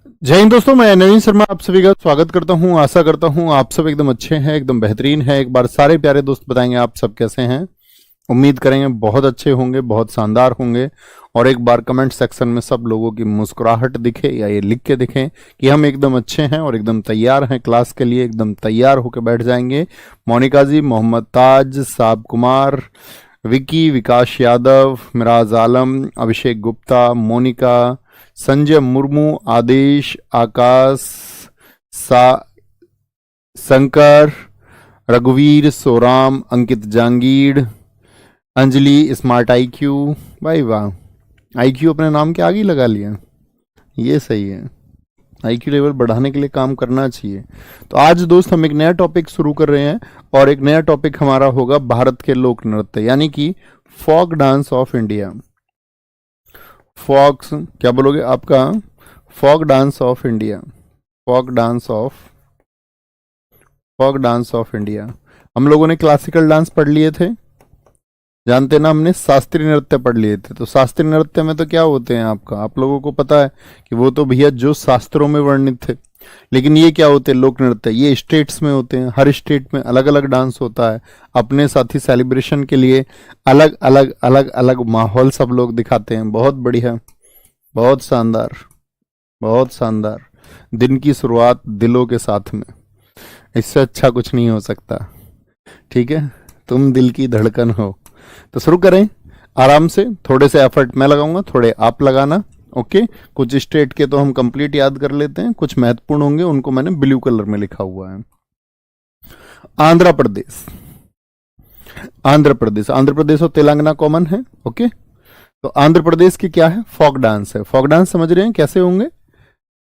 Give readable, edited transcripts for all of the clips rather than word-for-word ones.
जय हिंद दोस्तों, मैं नवीन शर्मा आप सभी का स्वागत करता हूं। आशा करता हूं आप सब एकदम अच्छे हैं, एकदम बेहतरीन हैं। एक बार सारे प्यारे दोस्त बताएंगे आप सब कैसे हैं। उम्मीद करेंगे बहुत अच्छे होंगे, बहुत शानदार होंगे। और एक बार कमेंट सेक्शन में सब लोगों की मुस्कुराहट दिखे या ये लिख के दिखें कि हम एकदम अच्छे हैं और एकदम तैयार हैं क्लास के लिए, एकदम तैयार होकर बैठ जाएंगे। मोनिका जी, मोहम्मद ताज, साब कुमार, विकी, विकास यादव, मिराज आलम, अभिषेक गुप्ता, मोनिका, संजय मुर्मू, आदेश, आकाश, सा शंकर, रघुवीर, सोराम, अंकित जांगीड़, अंजलि, स्मार्ट आईक्यू। भाई वाह, आईक्यू अपने नाम के आगे ही लगा लिया, ये सही है। आईक्यू लेवल बढ़ाने के लिए काम करना चाहिए। तो आज दोस्त हम एक नया टॉपिक शुरू कर रहे हैं और एक नया टॉपिक हमारा होगा भारत के लोक नृत्य, यानी कि folk dance of India. Folks क्या बोलोगे आपका? Folk dance of India, folk dance of India. हम लोगों ने क्लासिकल डांस पढ़ लिए थे, जानते ना, हमने शास्त्रीय नृत्य पढ़ लिए थे। तो शास्त्रीय नृत्य में तो क्या होते हैं आप लोगों को पता है कि वो तो भैया जो शास्त्रों में वर्णित थे। लेकिन ये क्या होते हैं? लोक नृत्य। ये स्टेट्स में होते हैं, हर स्टेट में अलग अलग डांस होता है। अपने साथी सेलिब्रेशन के लिए अलग अलग माहौल सब लोग दिखाते हैं। बहुत बढ़िया, बहुत शानदार, बहुत शानदार। दिन की शुरुआत दिलों के साथ में, इससे अच्छा कुछ नहीं हो सकता। ठीक है, तुम दिल की धड़कन हो। तो शुरू करें आराम से। थोड़े से एफर्ट मैं लगाऊंगा, थोड़े आप लगाना। ओके, कुछ स्टेट के तो हम कंप्लीट याद कर लेते हैं, कुछ महत्वपूर्ण होंगे उनको मैंने ब्लू कलर में लिखा हुआ है। आंध्र प्रदेश, आंध्र प्रदेश और तेलंगाना कॉमन है। ओके, तो आंध्र प्रदेश की क्या है? फोक डांस है। फोक डांस समझ रहे हैं कैसे होंगे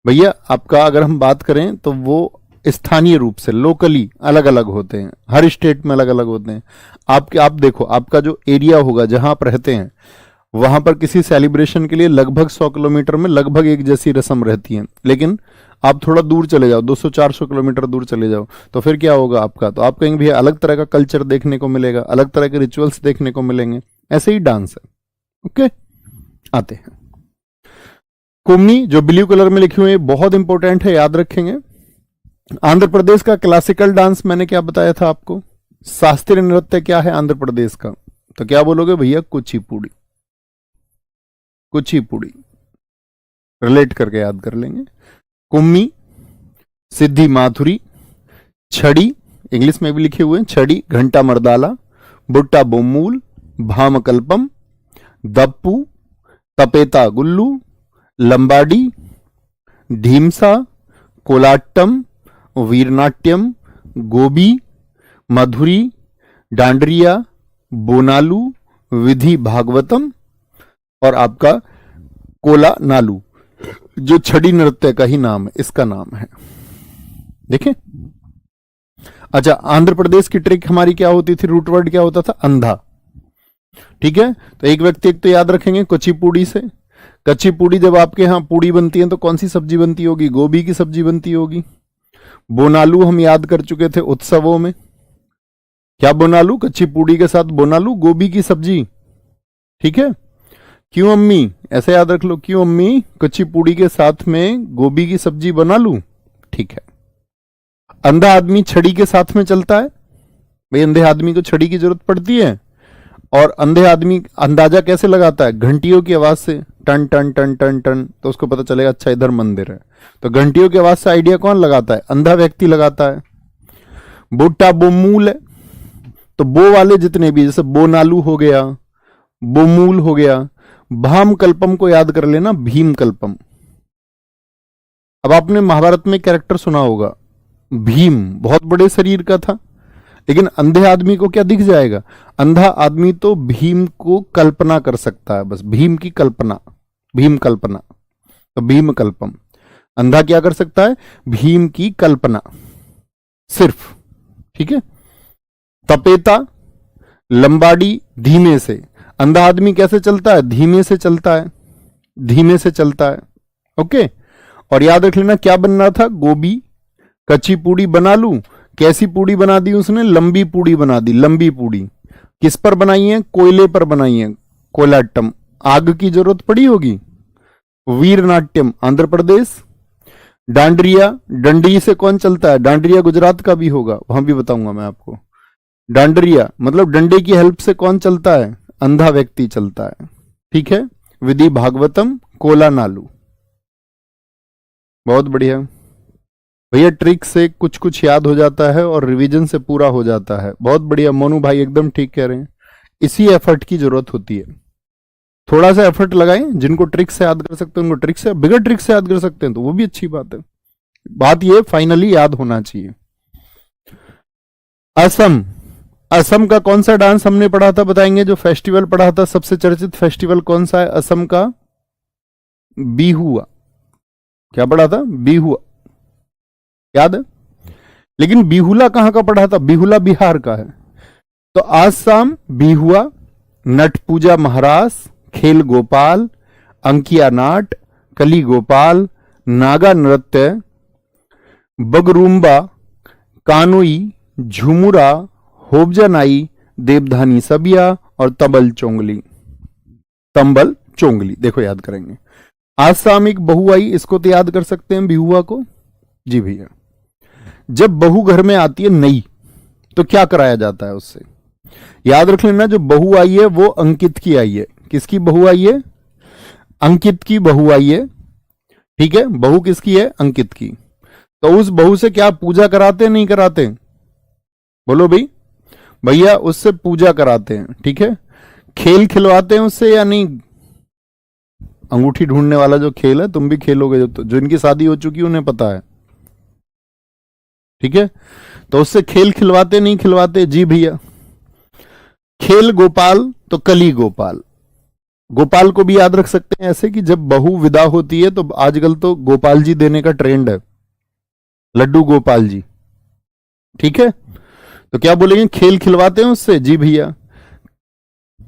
भैया? आपका अगर हम बात करें तो वो स्थानीय रूप से, लोकली अलग अलग होते हैं, हर स्टेट में अलग अलग होते हैं। आप देखो, आपका जो एरिया होगा जहां आप रहते हैं वहां पर किसी सेलिब्रेशन के लिए लगभग 100 किलोमीटर में लगभग एक जैसी रस्म रहती है। लेकिन आप थोड़ा दूर चले जाओ, 200-400 किलोमीटर दूर चले जाओ, तो फिर क्या होगा आपका? तो आप कहेंगे भैया अलग तरह का कल्चर देखने को मिलेगा, अलग तरह के रिचुअल्स देखने को मिलेंगे। ऐसे ही डांस है। ओके, आते हैं कुम्मी, जो ब्लू कलर में लिखी हुई है, बहुत इंपॉर्टेंट है, याद रखेंगे। आंध्र प्रदेश का क्लासिकल डांस मैंने क्या बताया था आपको? शास्त्रीय नृत्य क्या है आंध्र प्रदेश का? तो क्या बोलोगे भैया? कुचिपुड़ी। कुचिपुड़ी रिलेट करके याद कर लेंगे। कुम्मी, सिद्धि माथुरी, छड़ी, इंग्लिश में भी लिखे हुए हैं, छड़ी, घंटा मर्दाला, बुट्टा बोमूल, भामकल्पम, दप्पू, तपेता गुल्लू, लंबाडी, ढीमसा, कोलाट्टम, वीरनाट्यम, गोबी, मधुरी, डांडरिया, बोनालू, विधि भागवतम और आपका कोला नालू, जो छड़ी नृत्य का ही नाम है, इसका नाम है। देखें, अच्छा, आंध्र प्रदेश की ट्रिक हमारी क्या होती थी? रूट वर्ड क्या होता था? अंधा। ठीक है, तो एक व्यक्ति एक तो याद रखेंगे कुचिपुड़ी से। कच्ची जब आपके यहां पूड़ी बनती है तो कौन सी सब्जी बनती होगी? गोभी की सब्जी बनती होगी। बोनालू हम याद कर चुके थे उत्सवों में। क्या बोनालू? कच्ची पूड़ी के साथ बोनालू, गोभी की सब्जी। ठीक है, क्यों अम्मी? ऐसे याद रख लो, क्यों अम्मी कच्ची पूड़ी के साथ में गोभी की सब्जी बना लूं? ठीक है। अंधा आदमी छड़ी के साथ में चलता है भाई, अंधे आदमी को छड़ी की जरूरत पड़ती है। और अंधे आदमी अंदाजा कैसे लगाता है? घंटियों की आवाज से, टन टन टन टन टन, तो उसको पता चलेगा अच्छा इधर मंदिर है। तो घंटियों की आवाज से आइडिया कौन लगाता है? अंधा व्यक्ति लगाता है। बुट्टा बोमूल है, तो बो वाले जितने भी, जैसे बोनालू हो गया, बोमूल हो गया। भाम कल्पम को याद कर लेना, भीम कल्पम। अब आपने महाभारत में कैरेक्टर सुना होगा, भीम बहुत बड़े शरीर का था, लेकिन अंधे आदमी को क्या दिख जाएगा? अंधा आदमी तो भीम को कल्पना कर सकता है, बस भीम की कल्पना, भीम कल्पना। तो भीम कल्पम, अंधा क्या कर सकता है? भीम की कल्पना सिर्फ। ठीक है, तपेता, लंबाड़ी, धीमे से। अंधा आदमी कैसे चलता है? धीमे से चलता है, धीमे से चलता है। ओके, और याद रख लेना क्या बनना था? गोभी, कच्ची पूड़ी बना लूं। कैसी पूड़ी बना दी उसने? लंबी पूड़ी बना दी, लंबी पूड़ी। किस पर बनाई है? कोयले पर बनाई है, कोलाट्टम। आग की जरूरत पड़ी होगी। वीरनाट्यम आंध्र प्रदेश। डांडरिया, डंडी से कौन चलता है? डांडरिया गुजरात का भी होगा, वहां भी बताऊंगा मैं आपको। डांडरिया मतलब डंडे की हेल्प से कौन चलता है? अंधा व्यक्ति चलता है। ठीक है। विधि भागवतम, कोला नालू। बहुत बढ़िया भैया, ट्रिक से कुछ कुछ याद हो जाता है और रिवीजन से पूरा हो जाता है। बहुत बढ़िया मोनू भाई, एकदम ठीक कह रहे हैं। इसी एफर्ट की जरूरत होती है। थोड़ा सा एफर्ट लगाएं, जिनको ट्रिक से याद कर सकते हैं उनको ट्रिक से, बिगर ट्रिक से याद कर सकते हैं तो वो भी अच्छी बात है। बात ये फाइनली याद होना चाहिए। असम, असम का कौन सा डांस हमने पढ़ा था बताएंगे? जो फेस्टिवल पढ़ा था, सबसे चर्चित फेस्टिवल कौन सा है असम का? बिहुआ। क्या पढ़ा था? बिहुआ, याद है? लेकिन बिहुला कहां का पढ़ा था? बिहुला बिहार का है। तो आसाम बिहुआ, नट पूजा महारास, खेल गोपाल, अंकिया नाट, कली गोपाल, नागा नृत्य, बगरूम्बा, कानोई, झुमुरा, होबजनाई, देवधानी सबिया और तंबल चोंगली। तंबल चोंगली देखो याद करेंगे। आसाम एक बहू आई, इसको तो याद कर सकते हैं बिहुआ को। जी भैया, जब बहू घर में आती है नई, तो क्या कराया जाता है उससे? याद रख लेना, जो बहू आई है वो अंकित की आई है। किसकी बहू आई है? अंकित की बहू आई है। ठीक है, बहू किसकी है? अंकित की। तो उस बहू से क्या पूजा कराते नहीं कराते? बोलो भाई। भैया उससे पूजा कराते हैं। ठीक है। खेल खिलवाते हैं उससे या नहीं? अंगूठी ढूंढने वाला जो खेल है, तुम भी खेलोगे, जो इनकी शादी हो चुकी उन्हें पता है। ठीक है, तो उससे खेल खिलवाते नहीं खिलवाते? जी भैया। खेल गोपाल तो कली गोपाल। गोपाल को भी याद रख सकते हैं ऐसे कि जब बहू विदा होती है तो आजकल तो गोपाल जी देने का ट्रेंड है, लड्डू गोपाल जी। ठीक है, तो क्या बोलेंगे? खेल खिलवाते हैं उससे? जी भैया।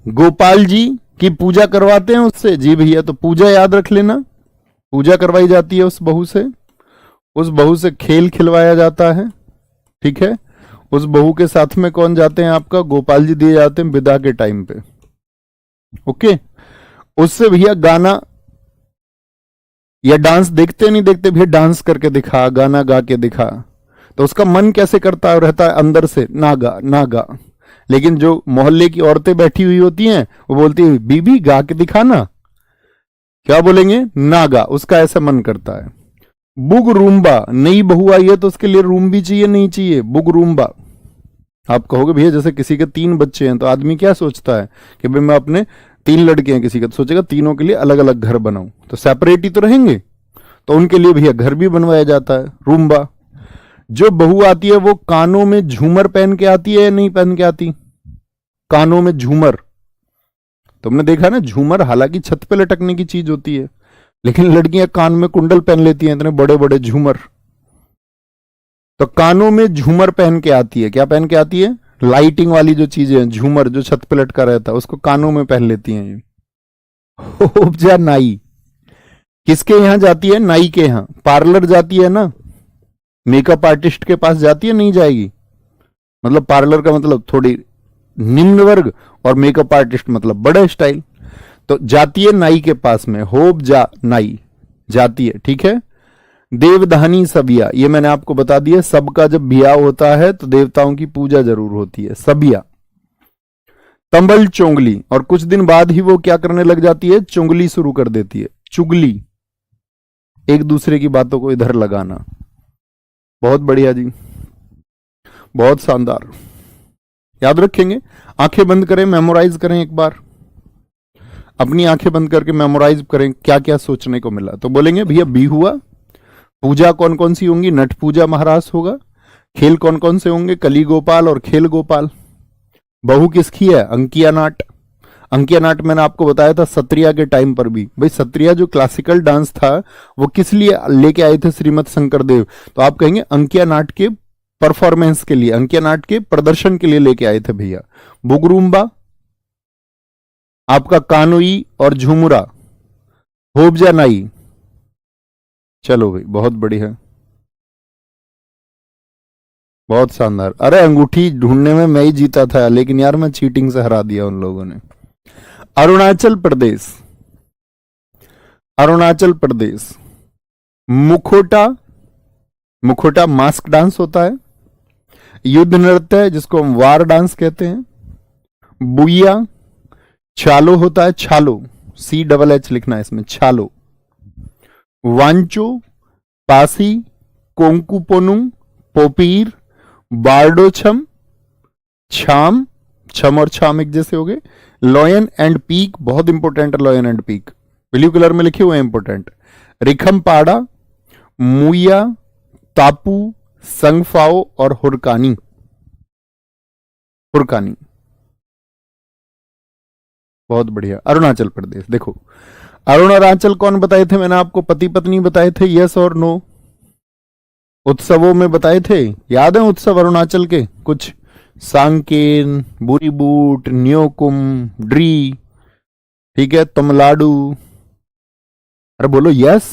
गोपाल जी की पूजा करवाते हैं उससे? जी भैया। तो पूजा याद रख लेना, पूजा करवाई जाती है उस बहू से, उस बहू से खेल खिलवाया जाता है। ठीक है, उस बहू के साथ में कौन जाते हैं आपका? गोपाल जी दिए जाते हैं विदा के टाइम पे। ओके, उससे भैया गाना या डांस देखते नहीं देखते? भैया डांस करके दिखा, गाना गा के दिखा, तो उसका मन कैसे करता रहता है अंदर से? नागा नागा। लेकिन जो मोहल्ले की औरतें बैठी हुई होती हैं वो बोलती है बीबी गा के दिखाना। क्या बोलेंगे? नागा। उसका ऐसा मन करता है। बुग रूम्बा, नई बहू आई है तो उसके लिए रूम भी चाहिए नहीं चाहिए? बुग रूम्बा। आप कहोगे भैया जैसे किसी के 3 बच्चे हैं तो आदमी क्या सोचता है कि भाई मैं अपने 3 लड़के हैं, किसी का तो सोचेगा तीनों के लिए अलग अलग घर बनाऊं, तो सेपरेट ही तो रहेंगे। तो उनके लिए भैया घर भी बनवाया जाता है, रूम्बा। जो बहू आती है वो कानों में झूमर पहन के आती है या नहीं पहन के आती? कानों में झूमर, तुमने देखा ना, झूमर हालांकि छत पे लटकने की चीज होती है, लेकिन लड़कियां कान में कुंडल पहन लेती हैं, इतने बड़े बड़े झूमर। तो कानों में झूमर पहन के आती है। क्या पहन के आती है? लाइटिंग वाली जो चीजें हैं, झूमर जो छत पे लटका रहता है, उसको कानों में पहन लेती हैं ये। उपजा नाई किसके यहां जाती है? नाई के यहां। पार्लर जाती है ना, मेकअप आर्टिस्ट के पास जाती है नहीं जाएगी? मतलब पार्लर का मतलब थोड़ी निम्न वर्ग और मेकअप आर्टिस्ट मतलब बड़े स्टाइल। तो जाती है नाई के पास में, होब जा नाई जाती है। ठीक है। देवधानी सबिया, ये मैंने आपको बता दिया, सबका जब ब्याह होता है तो देवताओं की पूजा जरूर होती है, सबिया। तंबल चोंगली, और कुछ दिन बाद ही वो क्या करने लग जाती है? चुंगली शुरू कर देती है, चुगली, एक दूसरे की बातों को इधर लगाना। बहुत बढ़िया जी, बहुत शानदार। याद रखेंगे। आंखें बंद करें, मेमोराइज करें एक बार, अपनी आंखें बंद करके मेमोराइज करें क्या क्या सोचने को मिला। तो बोलेंगे भैया बिहुआ, पूजा कौन कौन सी होंगी? नट पूजा महारास होगा। खेल कौन कौन से होंगे? कली गोपाल और खेल गोपाल। बहू किसकी है? अंकिया नाट। अंकिया नाट मैंने आपको बताया था सत्रिया के टाइम पर भी। भाई सत्रिया जो क्लासिकल डांस था वो किस लिए लेके आए थे श्रीमद शंकरदेव? तो आप कहेंगे अंकिया नाट के परफॉर्मेंस के लिए, अंकिया नाट के प्रदर्शन के लिए लेके आए थे भैया। बुगरूम्बा, आपका कानोई और झुमुरा, होबजा नाई। चलो भाई बहुत बढ़िया, बहुत शानदार। अरे अंगूठी ढूंढने में मैं ही जीता था, लेकिन यार मैं चीटिंग से हरा दिया उन लोगों ने। अरुणाचल प्रदेश, अरुणाचल प्रदेश, मुखोटा मुखोटा मास्क डांस होता है। युद्ध नृत्य है जिसको हम वार डांस कहते हैं। बुइया चालो होता है, छालो, CHH लिखना है इसमें, छालो। वांचो, पासी, कोंकुपोनुंग, पोपीर, बारडोछम, छाम, छम और छाम एक जैसे हो गए। लॉयन एंड पीक, बहुत इंपॉर्टेंट है lion and peak, blue colour में लिखे हुए हैं इंपॉर्टेंट। रिखमपाड़ा, मुया, तापू, संगफाओ और हुरकानी। हुरकानी, बहुत बढ़िया। अरुणाचल प्रदेश, देखो अरुणाचल कौन बताए थे मैंने आपको? पति पत्नी बताए थे, यस और नो? उत्सवों में बताए थे, याद है उत्सव अरुणाचल के कुछ? सांकेन, बुरीबूट, न्योकुम, ड्री, ठीक है, तमिलनाडु। अरे बोलो यस,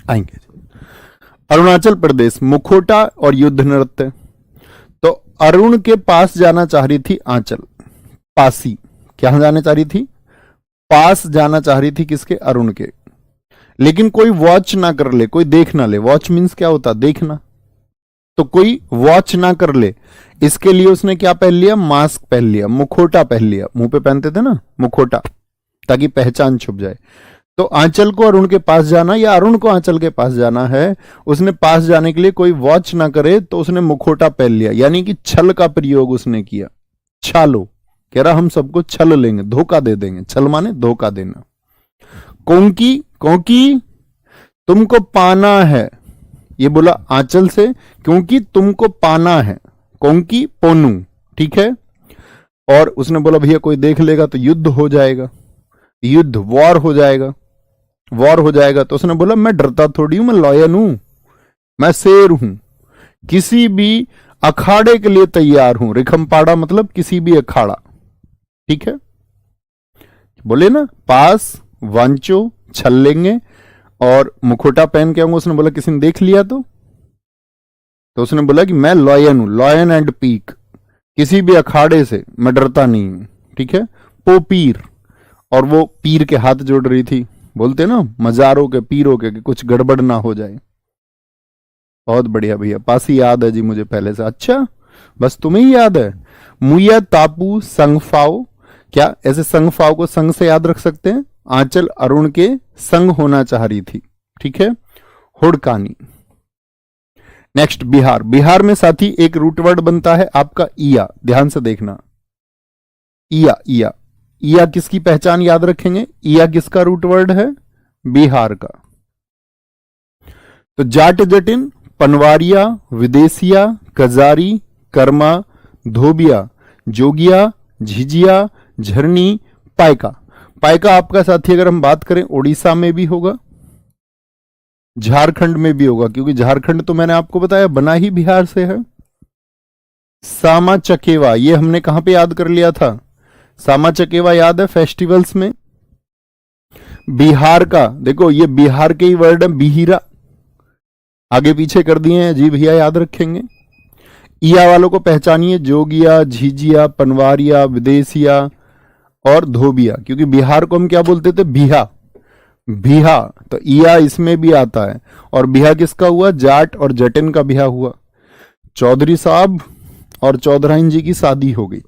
आएंगे। अरुणाचल प्रदेश, मुखोटा और युद्ध नृत्य। तो अरुण के पास जाना चाह रही थी आंचल, पासी। क्या जाना चाह रही थी? पास जाना चाह रही थी, किसके? अरुण के। लेकिन कोई वॉच ना कर ले, कोई देख ना ले। वॉच मीन्स क्या होता? देखना। तो कोई वॉच ना कर ले, इसके लिए उसने क्या पहन लिया? मास्क पहन लिया, मुखोटा पहन लिया। मुंह पे पहनते थे ना मुखोटा, ताकि पहचान छुप जाए। तो आंचल को अरुण के पास जाना, या अरुण को आंचल के पास जाना है, उसने पास जाने के लिए कोई वॉच ना करे, तो उसने मुखोटा पहन लिया, यानी कि छल का प्रयोग उसने किया। छालो, कह रहा हम सबको छल लेंगे, धोखा दे देंगे। छल माने धोखा देना। कोंकी, कोंकी तुमको पाना है, ये बोला आंचल से, क्योंकि तुमको पाना है। कोंकी पोनू, ठीक है। और उसने बोला भैया कोई देख लेगा तो युद्ध हो जाएगा, युद्ध, वॉर हो जाएगा, वॉर हो जाएगा। तो उसने बोला मैं डरता थोड़ी हूं, मैं लॉयन हूं, मैं शेर हूं, किसी भी अखाड़े के लिए तैयार हूं। रिखमपाड़ा मतलब किसी भी अखाड़ा, ठीक है। बोले ना पास, वांचो, छल लेंगे और मुखोटा पहन के आऊंगा। उसने बोला किसी ने देख लिया तो उसने बोला कि मैं लॉयन हूं, लॉयन एंड पीक, किसी भी अखाड़े से मैं डरता नहीं हूं, ठीक है। पोपीर, और वो पीर के हाथ जोड़ रही थी, बोलते ना मजारों के, पीरों के, कि कुछ गड़बड़ ना हो जाए। बहुत बढ़िया भैया, पासी याद है जी मुझे पहले से। अच्छा, बस तुम्हें ही याद है। मुया, तापू, संगफाओ, क्या ऐसे संगफाओ को संग से याद रख सकते हैं? आंचल अरुण के संग होना चाह रही थी, ठीक है। हुड़कानी। नेक्स्ट बिहार। बिहार में साथी एक रूट वर्ड बनता है आपका इया, ध्यान से देखना। इया, इया, इया किसकी पहचान याद रखेंगे? इया किसका रूट वर्ड है? बिहार का। तो जाट जटिन, पनवारिया, विदेशिया, कजारी, कर्मा, धोबिया, जोगिया, झिझिया, झरनी, पायका। पायका आपका साथी अगर हम बात करें उड़ीसा में भी होगा, झारखंड में भी होगा, क्योंकि झारखंड तो मैंने आपको बताया बना ही बिहार से है। सामा चकेवा, ये हमने कहां पे याद कर लिया था? सामा चकेवा याद है फेस्टिवल्स में। बिहार का, देखो ये बिहार के ही वर्ड है, बिहिरा, आगे पीछे कर दिए हैं जी भैया, याद रखेंगे। इया वालों को पहचानिए, जोगिया, झिझिया, पनवारिया, विदेशिया और धोबिया, क्योंकि बिहार को हम क्या बोलते थे? बिहा, बिहा। तो इया इसमें भी आता है। और बिहा किसका हुआ? जाट और जटिन का बिहा हुआ। चौधरी साहब और चौधराइन जी की शादी हो गई,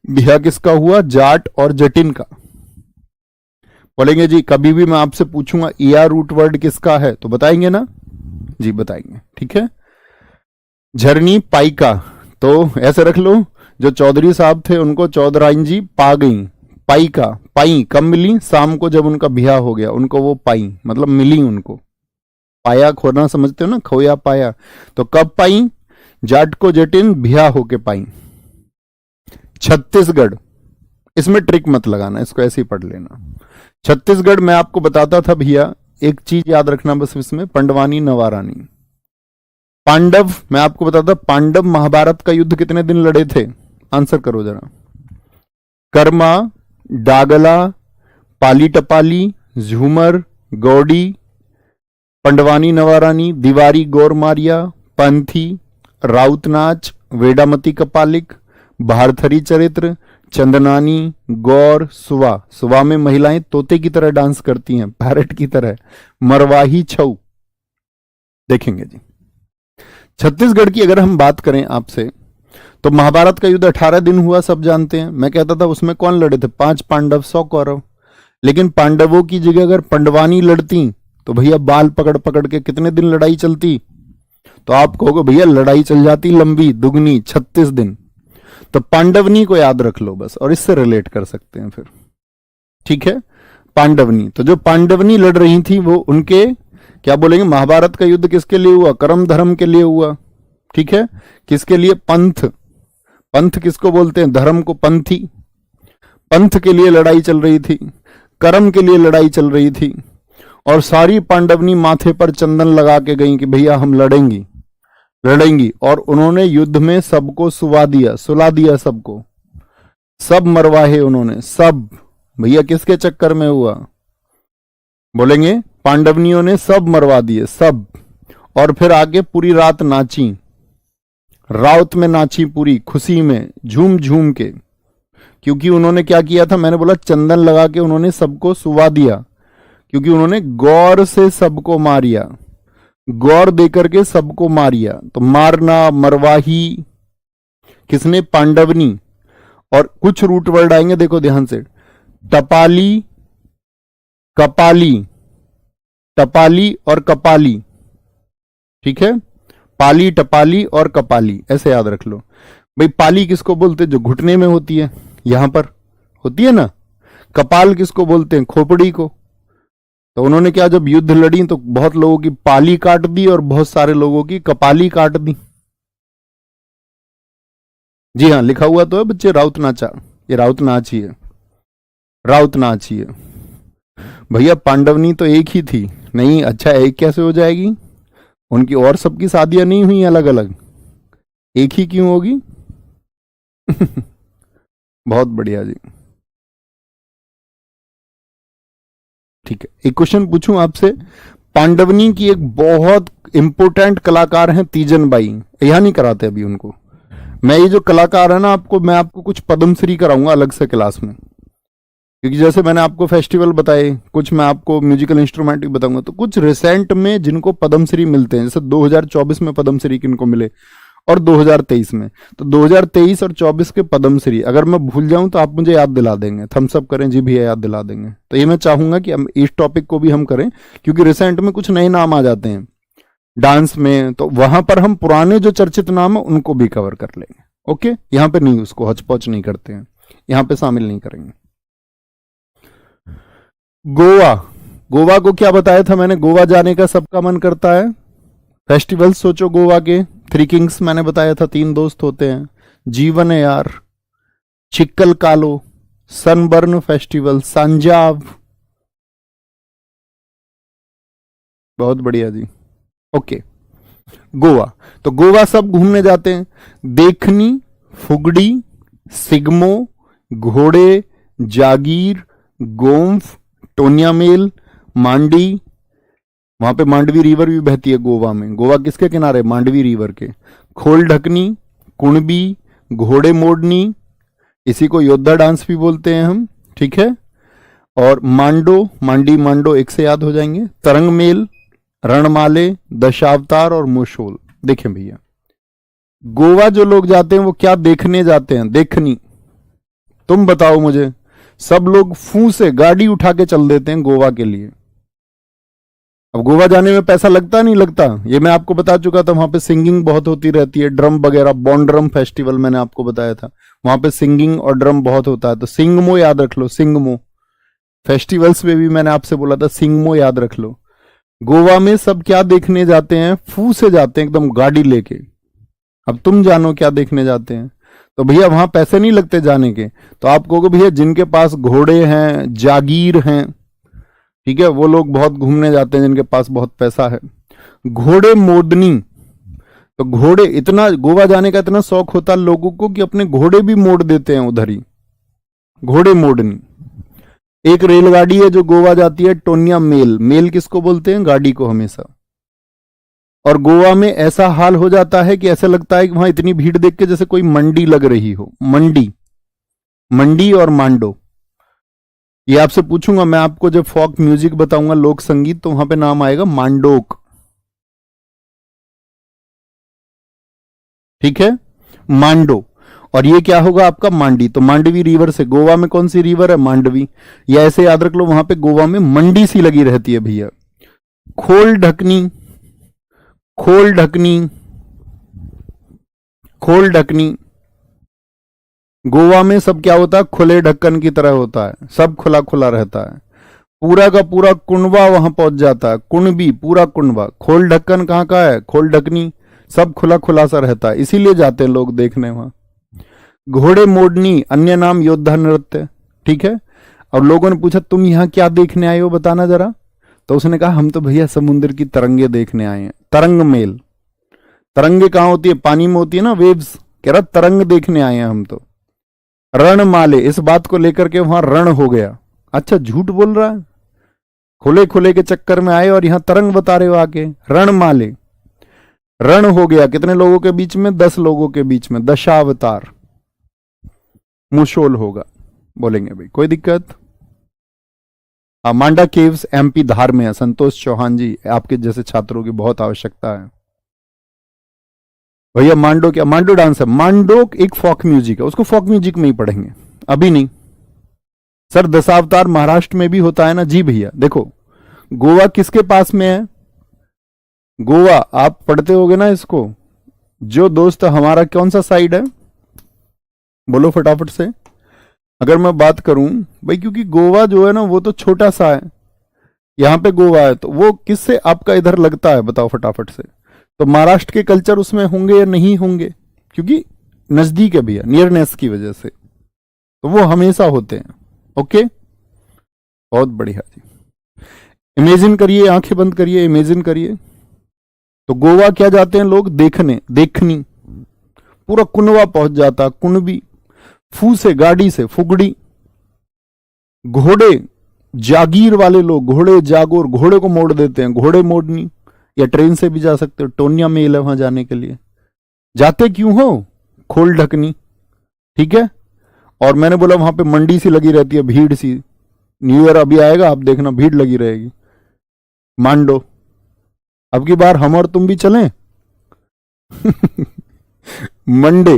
बिहा किसका हुआ? जाट और जटिन का। बोलेंगे जी कभी भी मैं आपसे पूछूंगा इया रूट वर्ड किसका है, तो बताएंगे ना जी? बताएंगे, ठीक है। झरनी, पाइका, तो ऐसे रख लो, जो चौधरी साहब थे उनको चौधराइन जी पा गई, पाइका, पाई कब मिली? शाम को जब उनका ब्याह हो गया, उनको वो पाई मतलब मिली उनको। पाया खोना समझते हो ना, खोया पाया। तो कब पाई? जाट को जटिन ब्याह होके पाई। छत्तीसगढ़, इसमें ट्रिक मत लगाना, इसको ऐसे ही पढ़ लेना। छत्तीसगढ़ में आपको बताता था भैया, एक चीज याद रखना बस इसमें, पंडवानी नवारानी। पांडव, मैं आपको बताता, पांडव महाभारत का युद्ध कितने दिन लड़े थे? आंसर करो जरा। कर्मा, डागला, पाली टपाली, झूमर, गौड़ी, पंडवानी नवारानी, दीवारी गौरमारिया, पंथी, राउतनाच, वेडामती कपालिक, भारथरी चरित्र, चंदनानी, गौर, सुवा। सुवा में महिलाएं तोते की तरह डांस करती हैं, पैरट की तरह। मरवाही छऊ, देखेंगे जी। छत्तीसगढ़ की अगर हम बात करें आपसे, तो महाभारत का युद्ध 18 दिन हुआ, सब जानते हैं। मैं कहता था उसमें कौन लड़े थे, 5 पांडव 100 कौरव। लेकिन पांडवों की जगह अगर पंडवानी लड़ती तो भैया बाल पकड़ पकड़ के कितने दिन लड़ाई चलती। तो आप कहोगे भैया लड़ाई चल जाती लंबी, दुगनी, 36 दिन। तो पांडवनी को याद रख लो बस, और इससे रिलेट कर सकते हैं फिर, ठीक है। पांडवनी, तो जो पांडवनी लड़ रही थी वो उनके क्या बोलेंगे, महाभारत का युद्ध किसके लिए हुआ, कर्म धर्म के लिए हुआ, ठीक है। किसके लिए, पंथ। पंथ किसको बोलते हैं, धर्म को पंथी। पंथ के लिए लड़ाई चल रही थी, कर्म के लिए लड़ाई चल रही थी। और सारी पांडवनी माथे पर चंदन लगा के गई कि भैया हम लड़ेंगी लड़ेंगी। और उन्होंने युद्ध में सबको सुला दिया सबको, सब मरवाहे उन्होंने, सब। भैया किसके चक्कर में हुआ, बोलेंगे पांडवनियों ने सब मरवा दिए, सब। और फिर आगे पूरी रात नाची, राउत में नाची, पूरी खुशी में झूम झूम के। क्योंकि उन्होंने क्या किया था, मैंने बोला चंदन लगा के उन्होंने सबको सुवा दिया, क्योंकि उन्होंने गौर से सबको मारिया, गौर देकर के सबको मारिया। तो मारना, मरवाही किसने, पांडवनी। और कुछ रूट वर्ड आएंगे, देखो ध्यान से, टपाली, कपाली, टपाली और कपाली, ठीक है। पाली, टपाली और कपाली, ऐसे याद रख लो भाई। पाली किसको बोलते, जो घुटने में होती है, यहां पर होती है ना। कपाल किसको बोलते हैं, खोपड़ी को। तो उन्होंने क्या, जब युद्ध लड़ी तो बहुत लोगों की पाली काट दी और बहुत सारे लोगों की कपाली काट दी। जी हाँ, लिखा हुआ तो है बच्चे, राउत नाचा, ये राउत नाच ही है, राउत नाच ही है। भैया पांडवनी तो एक ही थी नहीं, अच्छा एक कैसे हो जाएगी, उनकी और सबकी शादियां नहीं हुई अलग अलग, एक ही क्यों होगी। बहुत बढ़िया जी, ठीक है। एक क्वेश्चन पूछूं आपसे, पांडवनी की एक बहुत इंपोर्टेंट कलाकार हैं तीजन बाई, यहां नहीं कराते अभी उनको। मैं ये जो कलाकार है ना, मैं आपको कुछ पद्मश्री कराऊंगा अलग से क्लास में, क्योंकि जैसे मैंने आपको फेस्टिवल बताए, कुछ मैं आपको म्यूजिकल इंस्ट्रूमेंट भी बताऊंगा। तो कुछ रिसेंट में जिनको पद्मश्री मिलते हैं, जैसे 2024 में पद्मश्री किनको मिले और 2023 में, तो 2023 और 24 के पद्मश्री अगर मैं भूल जाऊं तो आप मुझे याद दिला देंगे, थम्स अप करें जी भैया, याद दिला देंगे। तो ये मैं चाहूंगा कि हम इस टॉपिक को भी हम करें, क्योंकि रिसेंट में कुछ नए नाम आ जाते हैं डांस में, तो वहां पर हम पुराने जो चर्चित नाम है उनको भी कवर कर लेंगे। ओके, यहां पे नहीं, उसको हचपच नहीं करते हैं, यहां पे शामिल नहीं करेंगे। गोवा, गोवा को क्या बताया था मैंने, गोवा जाने का सबका मन करता है। फेस्टिवल सोचो गोवा के, 3 किंग्स मैंने बताया था, 3 दोस्त होते हैं, जीवन है यार, चिक्कल कालो, सनबर्न फेस्टिवल, संजाव। बहुत बढ़िया जी, ओके। गोवा, तो गोवा सब घूमने जाते हैं। देखनी, फुगड़ी, सिगमो, घोड़े, जागीर, गोम्फ, टोनिया मेल, मांडी। वहां पे मांडवी रिवर भी बहती है गोवा में। गोवा किसके किनारे, मांडवी रिवर के। खोल ढकनी, कुणबी, घोड़े मोड़नी, इसी को योद्धा डांस भी बोलते हैं हम, ठीक है। और मांडो, मांडी मांडो एक से याद हो जाएंगे। तरंग मेल, रणमाले, दशावतार और मोशोल। देखें भैया, गोवा जो लोग जाते हैं वो क्या देखने जाते हैं, देखनी। तुम बताओ मुझे, सब लोग फू से गाड़ी उठा के चल देते हैं गोवा के लिए। अब गोवा जाने में पैसा लगता नहीं लगता, ये मैं आपको बता चुका था। वहां पे सिंगिंग बहुत होती रहती है, ड्रम वगैरह, बॉन्ड ड्रम फेस्टिवल मैंने आपको बताया था, वहां पे सिंगिंग और ड्रम बहुत होता है। तो सिंगमो याद रख लो, सिंगमो फेस्टिवल्स में भी मैंने आपसे बोला था, सिंगमो याद रख लो। गोवा में सब क्या देखने जाते हैं, फू से जाते हैं एकदम गाड़ी लेके। अब तुम जानो क्या देखने जाते हैं। तो भैया वहां पैसे नहीं लगते जाने के। तो आप कहोगे भैया जिनके पास घोड़े हैं, जागीर हैं, ठीक है, वो लोग बहुत घूमने जाते हैं जिनके पास बहुत पैसा है। घोड़े मोदनी, तो घोड़े, इतना गोवा जाने का इतना शौक होता है लोगों को कि अपने घोड़े भी मोड़ देते हैं उधर ही। घोड़े मोड़नी। एक रेलगाड़ी है जो गोवा जाती है, टोनिया मेल। मेल किसको बोलते हैं, गाड़ी को हमेशा। और गोवा में ऐसा हाल हो जाता है कि ऐसा लगता है कि वहां इतनी भीड़ देख के जैसे कोई मंडी लग रही हो। मंडी, मंडी और मांडो, ये आपसे पूछूंगा मैं, आपको जब फोक म्यूजिक बताऊंगा, लोक संगीत, तो वहां पे नाम आएगा मांडोक। ठीक है, मांडो। और ये क्या होगा आपका मांडी, तो मांडवी रिवर से, गोवा में कौन सी रिवर है, मांडवी। या ऐसे याद रख लो, वहां पे गोवा में मंडी सी लगी रहती है भैया। खोल ढकनी, खोल ढकनी, खोल ढकनी। गोवा में सब क्या होता है, खुले ढक्कन की तरह होता है, सब खुला खुला रहता है, पूरा का पूरा कुंडवा वहां पहुंच जाता है, कुंडबी पूरा कुंडवा। खोल ढक्कन कहाँ का है, खोल ढकनी, सब खुला खुला सा रहता है, इसीलिए जाते हैं लोग देखने वहां। घोड़े मोड़नी, अन्य नाम योद्धा नृत्य, ठीक है। और लोगों ने पूछा तुम यहाँ क्या देखने आए हो, बताना जरा। तो उसने कहा हम तो भैया समुद्र की तरंगे देखने आए हैं। तरंग मेल, तरंगे कहाँ होती है, पानी में होती है ना, वेव्स। कह रहा तरंग देखने आए हैं हम तो। रण माले, इस बात को लेकर के वहां रण हो गया। अच्छा झूठ बोल रहा है, खुले खुले के चक्कर में आए और यहां तरंग बता रहे हो आके। रण माले, रण हो गया कितने लोगों के बीच में, 10 लोगों के बीच में। दशावतार, मुशोल होगा, बोलेंगे भाई, कोई दिक्कत। मांडा केव्स एमपी धार में है। संतोष चौहान जी, आपके जैसे छात्रों की बहुत आवश्यकता है भैया। मांडो क्या, मांडो डांस है। मांडो एक फोक म्यूजिक है, उसको फोक म्यूजिक में ही पढ़ेंगे, अभी नहीं। सर दशावतार महाराष्ट्र में भी होता है ना, जी भैया। देखो गोवा किसके पास में है, गोवा आप पढ़ते होगे ना इसको। जो दोस्त हमारा कौन सा साइड है, बोलो फटाफट से। अगर मैं बात करूं भाई, क्योंकि गोवा जो है ना वो तो छोटा सा है, यहां पे गोवा है, तो वो किससे आपका इधर लगता है, बताओ फटाफट से। तो महाराष्ट्र के कल्चर उसमें होंगे या नहीं होंगे, क्योंकि नजदीक है भैया, नियरनेस की वजह से, तो वो हमेशा होते हैं। ओके, बहुत बढ़िया जी। इमेजिन करिए, आंखें बंद करिए, इमेजिन करिए। तो गोवा क्या जाते हैं लोग, देखने, देखनी। पूरा कुनवा पहुंच जाता, कुनबी। फू से, गाड़ी से, फुगड़ी। घोड़े, जागीर वाले लोग, घोड़े जागोर, घोड़े को मोड़ देते हैं, घोड़े मोड़नी। या ट्रेन से भी जा सकते हो, टोनिया मेल है वहां जाने के लिए। जाते क्यों हो, खोल ढकनी, ठीक है। और मैंने बोला वहां पे मंडी सी लगी रहती है, भीड़ सी। न्यू ईयर अभी आएगा, आप देखना भीड़ लगी रहेगी। मांडो, अब की बार हम और तुम भी चलें मंडे,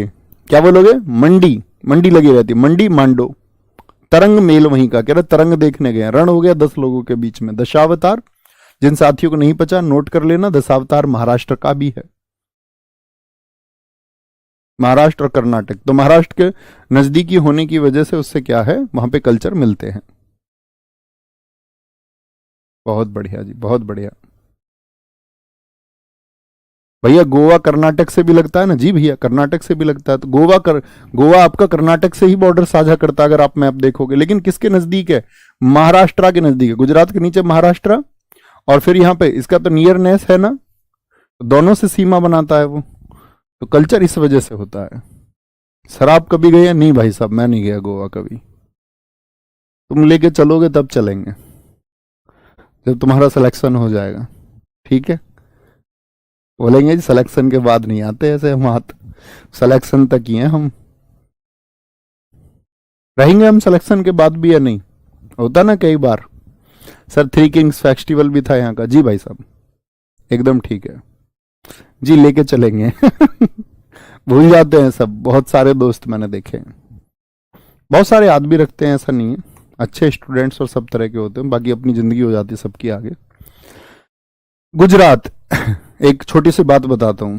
क्या बोलोगे, मंडी, मंडी लगी रहती है, मंडी मांडो। तरंग मेल वहीं का, कह रहे तरंग देखने गए। रण हो गया 10 लोगों के बीच में। दशावतार, जिन साथियों को नहीं पता नोट कर लेना, दशावतार महाराष्ट्र का भी है, महाराष्ट्र और कर्नाटक। तो महाराष्ट्र के नजदीकी होने की वजह से उससे क्या है, वहां पे कल्चर मिलते हैं। बहुत बढ़िया जी, बहुत बढ़िया भैया। गोवा कर्नाटक से भी लगता है ना, जी भैया, कर्नाटक से भी लगता है। तो गोवा आपका कर्नाटक से ही बॉर्डर साझा करता है, अगर आप मैप देखोगे। लेकिन किसके नजदीक है, महाराष्ट्र के नजदीक है। गुजरात के नीचे महाराष्ट्र, और फिर यहां पे इसका तो नियरनेस है ना, तो दोनों से सीमा बनाता है वो। तो कल्चर इस वजह से होता है। शराब कभी गए, नहीं भाई साहब, मैं नहीं गया गोवा कभी। तुम लेके चलोगे तब चलेंगे, जब तुम्हारा सिलेक्शन हो जाएगा, ठीक है। बोलेंगे जी सिलेक्शन के बाद नहीं आते ऐसे हम, हाथ सिलेक्शन तक ही हैं हम। रहेंगे हम सिलेक्शन के बाद भी या नहीं, होता ना कई बार। सर 3 किंग्स फेस्टिवल भी था यहाँ का, जी भाई साहब, एकदम ठीक है जी, लेके चलेंगे भूल जाते हैं सब, बहुत सारे दोस्त मैंने देखे हैं। बहुत सारे याद भी रखते हैं, ऐसा नहीं है, अच्छे स्टूडेंट्स और सब तरह के होते हैं, बाकी अपनी जिंदगी हो जाती है सबकी आगे। गुजरात एक छोटी सी बात बताता हूं।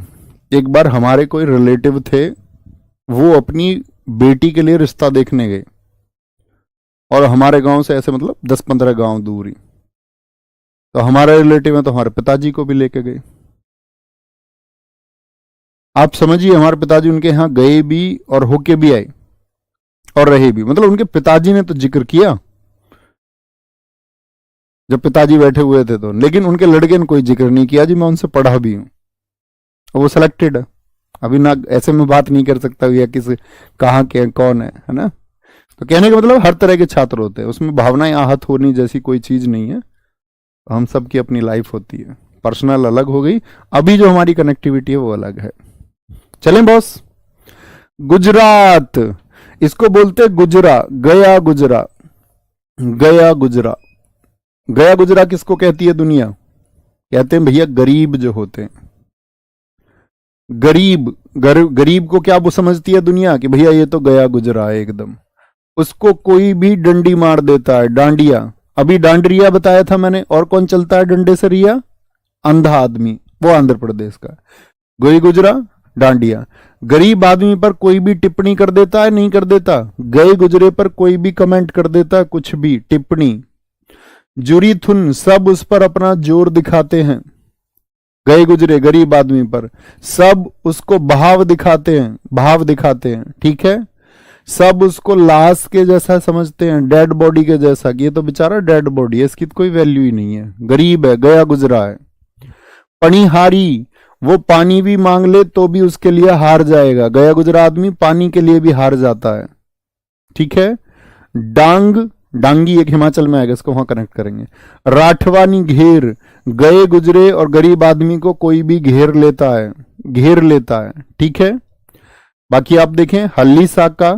एक बार हमारे कोई रिलेटिव थे, वो अपनी बेटी के लिए रिश्ता देखने गए, और हमारे गांव से ऐसे मतलब 10-15 गांव दूर ही। तो हमारे रिलेटिव है, तो हमारे पिताजी को भी लेके गए। आप समझिए, हमारे पिताजी उनके यहां गए भी और होके भी आए और रहे भी। मतलब उनके पिताजी ने तो जिक्र किया जब पिताजी बैठे हुए थे तो, लेकिन उनके लड़के ने कोई जिक्र नहीं किया जी मैं उनसे पढ़ा भी हूं, वो सिलेक्टेड है। अभी ना ऐसे में बात नहीं कर सकता या किस कहाँ के कौन है ना। तो कहने का मतलब हर तरह के छात्र होते हैं, उसमें भावनाएं आहत होनी जैसी कोई चीज नहीं है। हम सबकी अपनी लाइफ होती है, पर्सनल अलग हो गई, अभी जो हमारी कनेक्टिविटी है वो अलग है। चलें बॉस। गुजरात, इसको बोलते गुजरा, गया गुजरा, गया गुजरा। गया गुजरा किसको कहती है दुनिया, कहते हैं भैया गरीब जो होते हैं, गरीब गरीब को क्या वो समझती है दुनिया कि भैया ये तो गया गुजरा है एकदम, उसको कोई भी डंडी मार देता है, डांडिया। अभी डांडरिया बताया था मैंने, और कौन चलता है डंडे से रिया? अंधा आदमी, वो आंध्र प्रदेश का। गई गुजरा डांडिया। गरीब आदमी पर कोई भी टिप्पणी कर देता है, नहीं कर देता? गए गुजरे पर कोई भी कमेंट कर देता है, कुछ भी टिप्पणी, जुरी थुन, सब उस पर अपना जोर दिखाते हैं। गए गुजरे गरीब आदमी पर सब उसको भाव दिखाते हैं, भाव दिखाते हैं, ठीक है। सब उसको लाश के जैसा समझते हैं, डेड बॉडी के जैसा, कि ये तो बेचारा डेड बॉडी है, इसकी तो कोई वैल्यू ही नहीं है, गरीब है, गया गुजरा है। पणिहारी, वो पानी भी मांग ले तो भी उसके लिए हार जाएगा, गया गुजरा आदमी पानी के लिए भी हार जाता है, ठीक है। डांग, डांगी एक हिमाचल में आएगा, इसको वहां कनेक्ट करेंगे। राठवानी, घेर, गए गुजरे और गरीब आदमी को कोई भी घेर लेता है, घेर लेता है, ठीक है। बाकी आप देखें, हल्ली साका,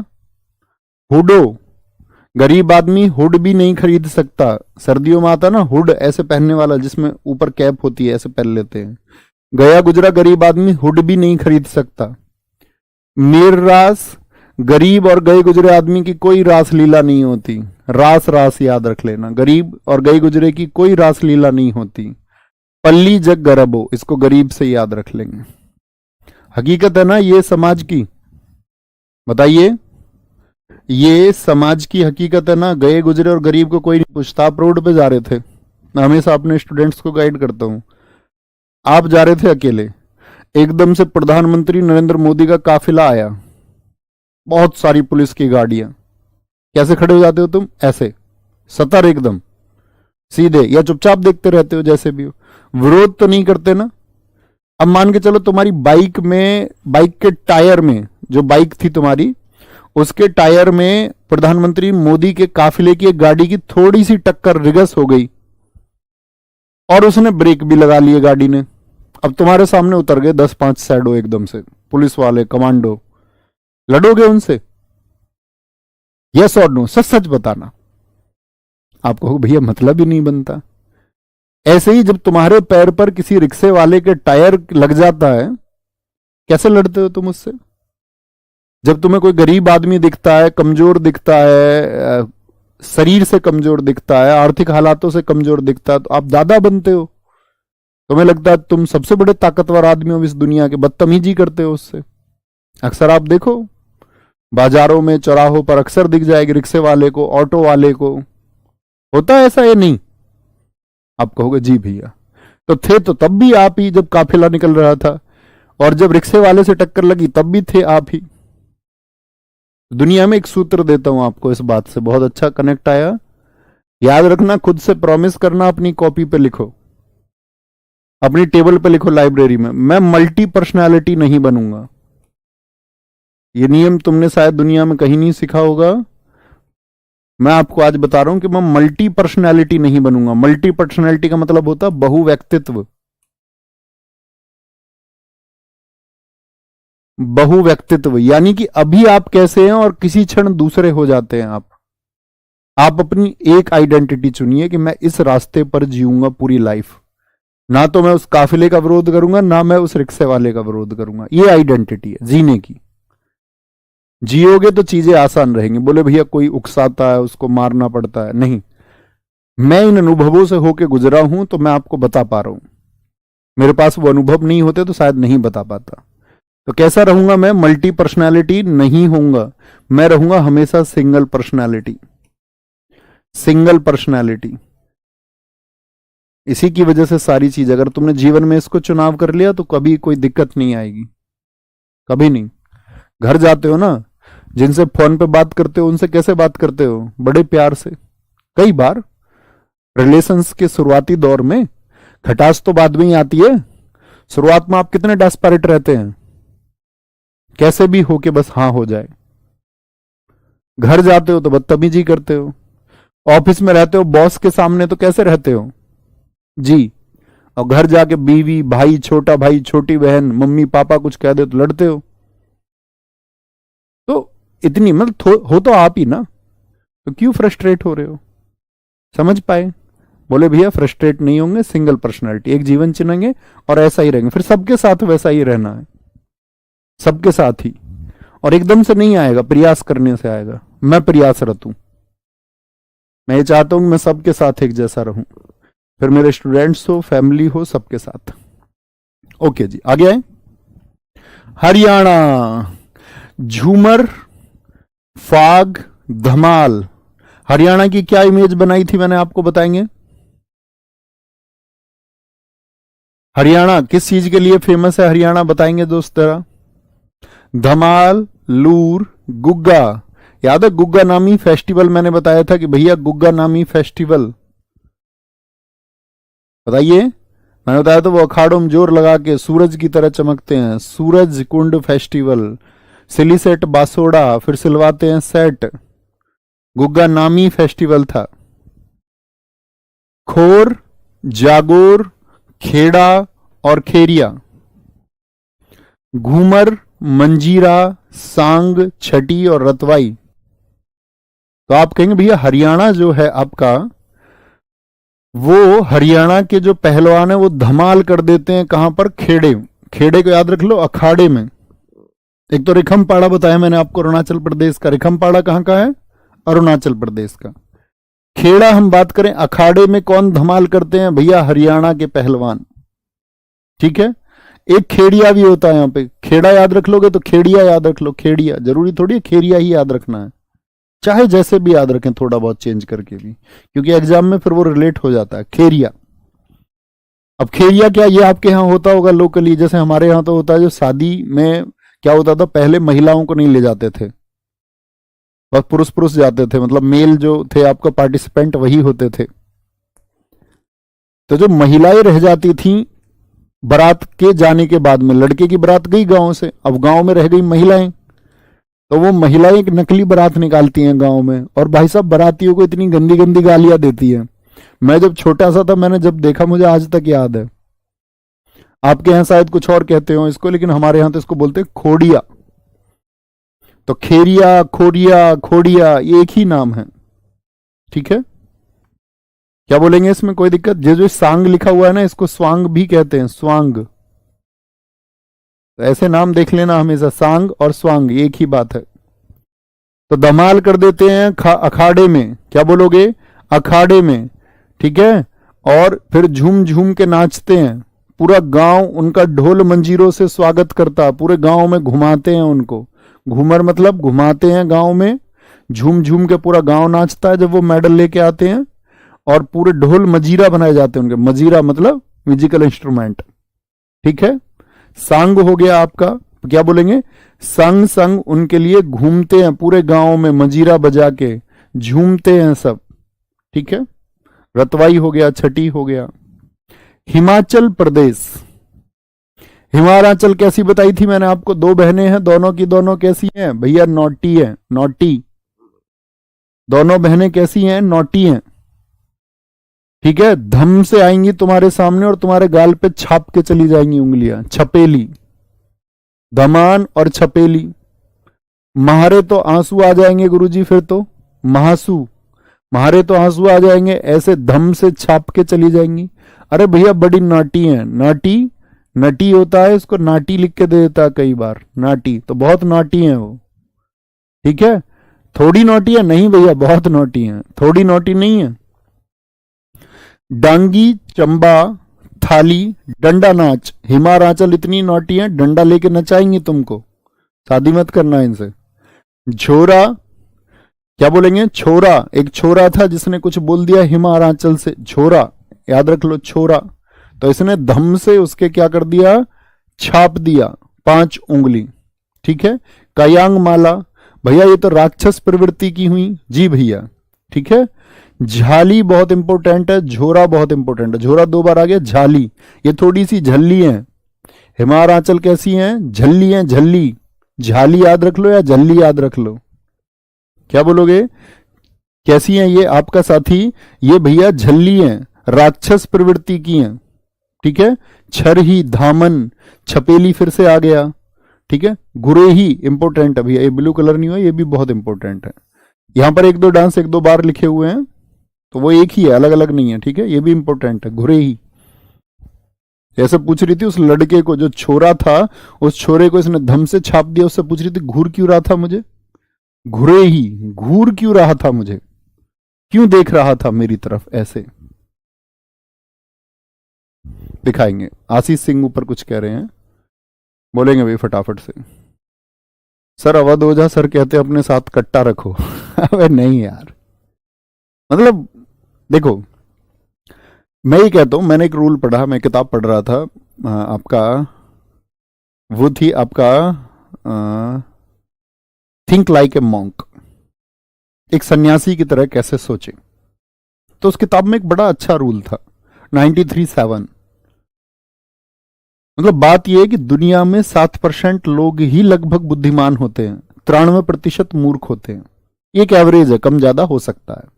हुडो, गरीब आदमी हुड भी नहीं खरीद सकता। सर्दियों में आता ना हुड, ऐसे पहनने वाला जिसमें ऊपर कैप होती है, ऐसे पहन लेते हैं। गया गुजरा गरीब आदमी हुड भी नहीं खरीद सकता। मीर रास, गरीब और गए गुजरे आदमी की कोई रास लीला नहीं होती। रास रास याद रख लेना, गरीब और गए गुजरे की कोई रास लीला नहीं होती। पल्ली जग गरबो, इसको गरीब से याद रख लेंगे। हकीकत है ना ये समाज की, बताइए, ये समाज की हकीकत है ना। गए गुजरे और गरीब को कोई नहीं पूछता। आप रोड पे जा रहे थे, मैं हमेशा अपने स्टूडेंट्स को गाइड करता हूं, आप जा रहे थे अकेले, एकदम से प्रधानमंत्री नरेंद्र मोदी का काफिला आया, बहुत सारी पुलिस की गाड़ियां, कैसे खड़े हो जाते हो तुम? ऐसे सतर एकदम सीधे, या चुपचाप देखते रहते हो? जैसे भी हो, विरोध तो नहीं करते ना। अब मान के चलो तुम्हारी बाइक में, बाइक के टायर में, जो बाइक थी तुम्हारी, उसके टायर में प्रधानमंत्री मोदी के काफिले की एक गाड़ी की थोड़ी सी टक्कर, रिगस हो गई और उसने ब्रेक भी लगा लिए गाड़ी ने। अब तुम्हारे सामने उतर गए 10-5 शैडो एकदम से, पुलिस वाले, कमांडो, लड़ोगे उनसे? यस और नो, सच सच बताना। आप कहो भैया मतलब ही नहीं बनता। ऐसे ही जब तुम्हारे पैर पर किसी रिक्शे वाले के टायर लग जाता है, कैसे लड़ते हो तुम उससे? जब तुम्हें कोई गरीब आदमी दिखता है, कमजोर दिखता है, शरीर से कमजोर दिखता है, आर्थिक हालातों से कमजोर दिखता है, तो आप दादा बनते हो। तुम्हें लगता है तुम सबसे बड़े ताकतवर आदमी हो इस दुनिया के, बदतमीजी करते हो उससे। अक्सर आप देखो बाजारों में, चौराहों पर अक्सर दिख जाएगी रिक्शे वाले को, ऑटो वाले को। होता है ऐसा? ये नहीं। आप कहोगे जी भैया, तो थे तो तब भी आप ही जब काफिला निकल रहा था, और जब रिक्शे वाले से टक्कर लगी तब भी थे आप ही। दुनिया में एक सूत्र देता हूं आपको, इस बात से बहुत अच्छा कनेक्ट आया, याद रखना, खुद से प्रॉमिस करना, अपनी कॉपी पे लिखो, अपनी टेबल पे लिखो, लाइब्रेरी में, मैं मल्टी पर्सनैलिटी नहीं बनूंगा। ये नियम तुमने शायद दुनिया में कहीं नहीं सीखा होगा, मैं आपको आज बता रहा हूं कि मैं मल्टी पर्सनैलिटी नहीं बनूंगा। मल्टी पर्सनैलिटी का मतलब होता है बहुव्यक्तित्व, बहुव्यक्तित्व, यानी कि अभी आप कैसे हैं और किसी क्षण दूसरे हो जाते हैं आप अपनी एक आइडेंटिटी चुनिए कि मैं इस रास्ते पर जीऊंगा पूरी लाइफ, ना तो मैं उस काफिले का विरोध करूंगा, ना मैं उस रिक्शे वाले का विरोध करूंगा। ये आइडेंटिटी है जीने की। जियोगे तो चीजें आसान रहेंगी। बोले भैया कोई उकसाता है, उसको मारना पड़ता है, नहीं, मैं इन अनुभवों से होके गुजरा हूं तो मैं आपको बता पा रहा हूं। मेरे पास वो अनुभव नहीं होते तो शायद नहीं बता पाता। तो कैसा रहूंगा मैं? मल्टी पर्सनैलिटी नहीं होऊंगा, मैं रहूंगा हमेशा सिंगल पर्सनैलिटी, सिंगल पर्सनैलिटी। इसी की वजह से सारी चीज, अगर तुमने जीवन में इसको चुनाव कर लिया तो कभी कोई दिक्कत नहीं आएगी, कभी नहीं। घर जाते हो ना, जिनसे फोन पे बात करते हो उनसे कैसे बात करते हो? बड़े प्यार से। कई बार रिलेशंस के शुरुआती दौर में खटास तो बाद में ही आती है। शुरुआत में आप कितने डेस्परेट रहते हैं, कैसे भी हो के बस हाँ हो जाए। घर जाते हो तो बदतमीजी करते हो, ऑफिस में रहते हो बॉस के सामने तो कैसे रहते हो जी, और घर जाके बीवी, भाई, छोटा भाई, छोटी बहन, मम्मी पापा कुछ कह दे तो लड़ते हो। तो इतनी मतलब हो तो आप ही ना, तो क्यों फ्रस्ट्रेट हो रहे हो? समझ पाए? बोले भैया फ्रस्ट्रेट नहीं होंगे, सिंगल पर्सनालिटी, एक जीवन चुनेंगे और ऐसा ही रहेंगे, फिर सबके साथ वैसा ही रहना है। सबके साथ ही, और एकदम से नहीं आएगा, प्रयास करने से आएगा। मैं प्रयासरत हूं, मैं ये चाहता हूं कि मैं सबके साथ एक जैसा रहूं, फिर मेरे स्टूडेंट्स हो, फैमिली हो, सबके साथ। ओके जी, आगे आए। हरियाणा, झूमर, फाग, धमाल। हरियाणा की क्या इमेज बनाई थी मैंने, आपको बताएंगे। हरियाणा किस चीज के लिए फेमस है, हरियाणा बताएंगे दोस्त जरा। धमाल, लूर, गुग्गा। याद है गुग्गा नामी फेस्टिवल, मैंने बताया था कि भैया गुग्गा नामी फेस्टिवल बताइए। मैंने बताया था वो अखाड़ों में जोर लगा के सूरज की तरह चमकते हैं, सूरज कुंड फेस्टिवल। सिलीसेट बासोड़ा, फिर सिलवाते हैं सेट, गुग्गा नामी फेस्टिवल था। खोर, जागोर, खेड़ा और खेरिया। घूमर, मंजीरा, सांग, छठी और रतवाई। तो आप कहेंगे भैया हरियाणा जो है आपका, वो हरियाणा के जो पहलवान है वो धमाल कर देते हैं कहां पर, खेड़े। खेड़े को याद रख लो, अखाड़े में। एक तो रिखमपाड़ा बताया मैंने आपको, अरुणाचल प्रदेश का। रिखमपाड़ा कहां का है, अरुणाचल प्रदेश का। खेड़ा हम बात करें, अखाड़े में कौन धमाल करते हैं भैया, हरियाणा के पहलवान। ठीक है, एक खेड़िया भी होता है यहां पे। खेड़ा याद रख लोगे तो खेड़िया याद रख लो, खेड़िया जरूरी थोड़ी है खेड़िया ही याद रखना है, चाहे जैसे भी याद रखें, थोड़ा बहुत चेंज करके भी, क्योंकि एग्जाम में फिर वो रिलेट हो जाता है। खेरिया, अब खेरिया क्या, ये आपके यहाँ होता होगा लोकली, जैसे हमारे यहाँ तो होता है, जो शादी में क्या होता था, पहले महिलाओं को नहीं ले जाते थे, बस पुरुष पुरुष जाते थे, मतलब मेल जो थे आपका पार्टिसिपेंट वही होते थे। तो जो महिलाएं रह जाती थी बारात के जाने के बाद में, लड़के की बारात गई गांव से, अब गांव में रह गई महिलाएं, तो वो महिलाएं एक नकली बारात निकालती हैं गांव में, और भाई साहब बारातियों को इतनी गंदी गंदी गालियां देती हैं। मैं जब छोटा सा था, मैंने जब देखा, मुझे आज तक याद है। आपके यहाँ शायद कुछ और कहते हो इसको, लेकिन हमारे यहाँ तो इसको बोलते हैं खोड़िया। तो खेरिया, खोरिया, खोड़िया, ये एक ही नाम है। ठीक है, क्या बोलेंगे इसमें, कोई दिक्कत। जो सांग लिखा हुआ है ना, इसको स्वांग भी कहते हैं, स्वांग। तो ऐसे नाम देख लेना हमेशा, सांग और स्वांग एक ही बात है। तो धमाल कर देते हैं अखाड़े में, क्या बोलोगे, अखाड़े में। ठीक है, और फिर झूम झूम के नाचते हैं, पूरा गांव उनका ढोल मंजीरों से स्वागत करता, पूरे गांव में घुमाते हैं उनको। घूमर मतलब घुमाते हैं गांव में, झूम झूम के पूरा गांव नाचता है जब वो मेडल लेके आते हैं, और पूरे ढोल मजीरा बनाए जाते हैं उनके। मजीरा मतलब म्यूजिकल इंस्ट्रूमेंट। ठीक है, सांग हो गया आपका, क्या बोलेंगे, संग संग उनके लिए घूमते हैं पूरे गांव में, मजीरा बजा के झूमते हैं सब। ठीक है, रतवाई हो गया, छठी हो गया। हिमाचल प्रदेश, हिमाचल कैसी बताई थी मैंने आपको, दो बहनें हैं, दोनों की दोनों कैसी हैं भैया, नॉटी है, नॉटी। दोनों बहनें कैसी हैं, नॉटी हैं। ठीक है, धम से आएंगी तुम्हारे सामने और तुम्हारे गाल पे छाप के चली जाएंगी उंगलियां, छपेली। धमान और छपेली। महारे तो आंसू आ जाएंगे गुरुजी, फिर तो महासू, महारे तो आंसू आ जाएंगे, ऐसे धम से छाप के चली जाएंगी। अरे भैया बड़ी नाटी है, नाटी, नटी होता है, इसको नाटी लिख के दे देता है कई बार, नाटी, तो बहुत नॉटी है वो। ठीक है, थोड़ी नोटी है नहीं भैया, बहुत नोटी है, थोड़ी नोटी नहीं है। डांगी, चंबा, थाली, डंडा नाच। हिमाचल इतनी नोटी है, डंडा लेके नचाएंगी तुमको, शादी मत करना इनसे। झोरा, क्या बोलेंगे, छोरा। एक छोरा था जिसने कुछ बोल दिया हिमाचल से, छोरा, याद रख लो, छोरा। तो इसने धम से उसके क्या कर दिया, छाप दिया 5 उंगली। ठीक है, कयांग माला, भैया ये तो राक्षस प्रवृत्ति की हुई जी भैया। ठीक है, झाली बहुत इंपॉर्टेंट है, झोरा बहुत इंपॉर्टेंट है, झोरा 2 बार आ गया, झाली, ये थोड़ी सी झल्ली है। हिमाचल कैसी है, झल्ली है, झल्ली। झाली याद रख लो या झल्ली याद रख लो, क्या बोलोगे, कैसी है ये आपका साथी, ये भैया झल्ली है, राक्षस प्रवृत्ति की है। ठीक है, छरही, धामन, छपेली फिर से आ गया। ठीक है, गुरेही इंपॉर्टेंट है भैया, ये ब्लू कलर नहीं हुआ, ये भी बहुत इंपॉर्टेंट है। यहां पर 1-2 डांस 1-2 बार लिखे हुए हैं, तो वो एक ही है, अलग अलग नहीं है। ठीक है, ये भी इंपॉर्टेंट है, गुरेही। ऐसे पूछ रही थी उस लड़के को, जो छोरा था, उस छोरे को इसने धम से छाप दिया, उससे पूछ रही थी घूर क्यों रहा था मुझे, घूर क्यों रहा था मुझे, क्यों देख रहा था मेरी तरफ ऐसे। दिखाएंगे। आशीष सिंह ऊपर कुछ कह रहे हैं, बोलेंगे भाई फटाफट से। सर अवध ओझा सर कहते अपने साथ कट्टा रखो। अबे नहीं यार, मतलब देखो, मैं ये कहता हूं, मैंने एक रूल पढ़ा, मैं किताब पढ़ रहा था, आपका वो थी आपका थिंक लाइक ए मॉन्क, एक सन्यासी की तरह कैसे सोचे। तो उस किताब में एक बड़ा अच्छा रूल था 93-7। मतलब बात यह है कि दुनिया में 7% लोग ही लगभग बुद्धिमान होते हैं, 93% मूर्ख होते हैं। एक एवरेज है, कम ज्यादा हो सकता है।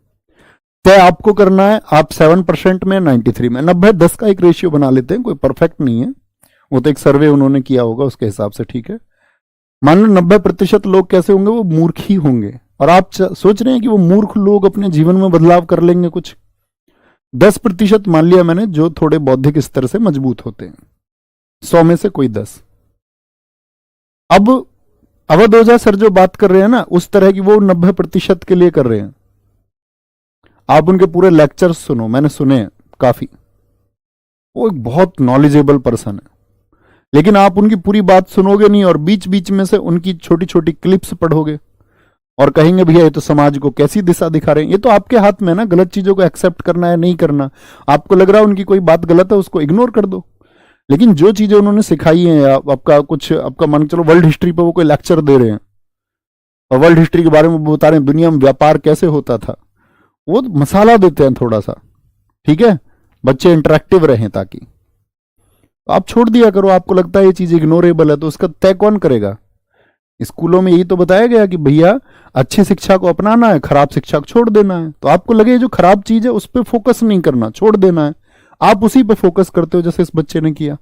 तय आपको करना है, आप 7% में 93 में, 90-10 का एक रेशियो बना लेते हैं, कोई परफेक्ट नहीं है, वो तो एक सर्वे उन्होंने किया होगा उसके हिसाब से, ठीक है। मान लो 90% लोग कैसे होंगे, वो मूर्ख ही होंगे, और आप सोच रहे हैं कि वो मूर्ख लोग अपने जीवन में बदलाव कर लेंगे कुछ। 10% मान लिया मैंने जो थोड़े बौद्धिक स्तर से मजबूत होते हैं, 100 में से कोई 10। अब अवध ओझा सर जो बात कर रहे हैं ना, उस तरह की वो 90% के लिए कर रहे हैं। आप उनके पूरे लेक्चर्स सुनो, मैंने सुने हैं काफी, वो एक बहुत नॉलेजेबल पर्सन है, लेकिन आप उनकी पूरी बात सुनोगे नहीं, और बीच बीच में से उनकी छोटी छोटी क्लिप्स पढ़ोगे और कहेंगे भैया ये तो समाज को कैसी दिशा दिखा रहे हैं। ये तो आपके हाथ में है ना, गलत चीजों को एक्सेप्ट करना है नहीं करना। आपको लग रहा है उनकी कोई बात गलत है, उसको इग्नोर कर दो, लेकिन जो चीजें उन्होंने सिखाई हैं, आपका कुछ, आपका मान चलो वर्ल्ड हिस्ट्री पर वो कोई लेक्चर दे रहे हैं और वर्ल्ड हिस्ट्री के बारे में बता रहे हैं, दुनिया में व्यापार कैसे होता था, वो मसाला देते हैं थोड़ा सा, ठीक है, बच्चे इंटरेक्टिव रहें ताकि। आप छोड़ दिया करो, आपको लगता है ये चीज इग्नोरेबल है तो उसका तय कौन करेगा। स्कूलों में यही तो बताया गया कि भैया अच्छी शिक्षा को अपनाना है, खराब शिक्षा को छोड़ देना है। तो आपको लगे जो खराब चीज है उस पर फोकस नहीं करना, छोड़ देना है, आप उसी पे फोकस करते हो, जैसे इस बच्चे ने किया।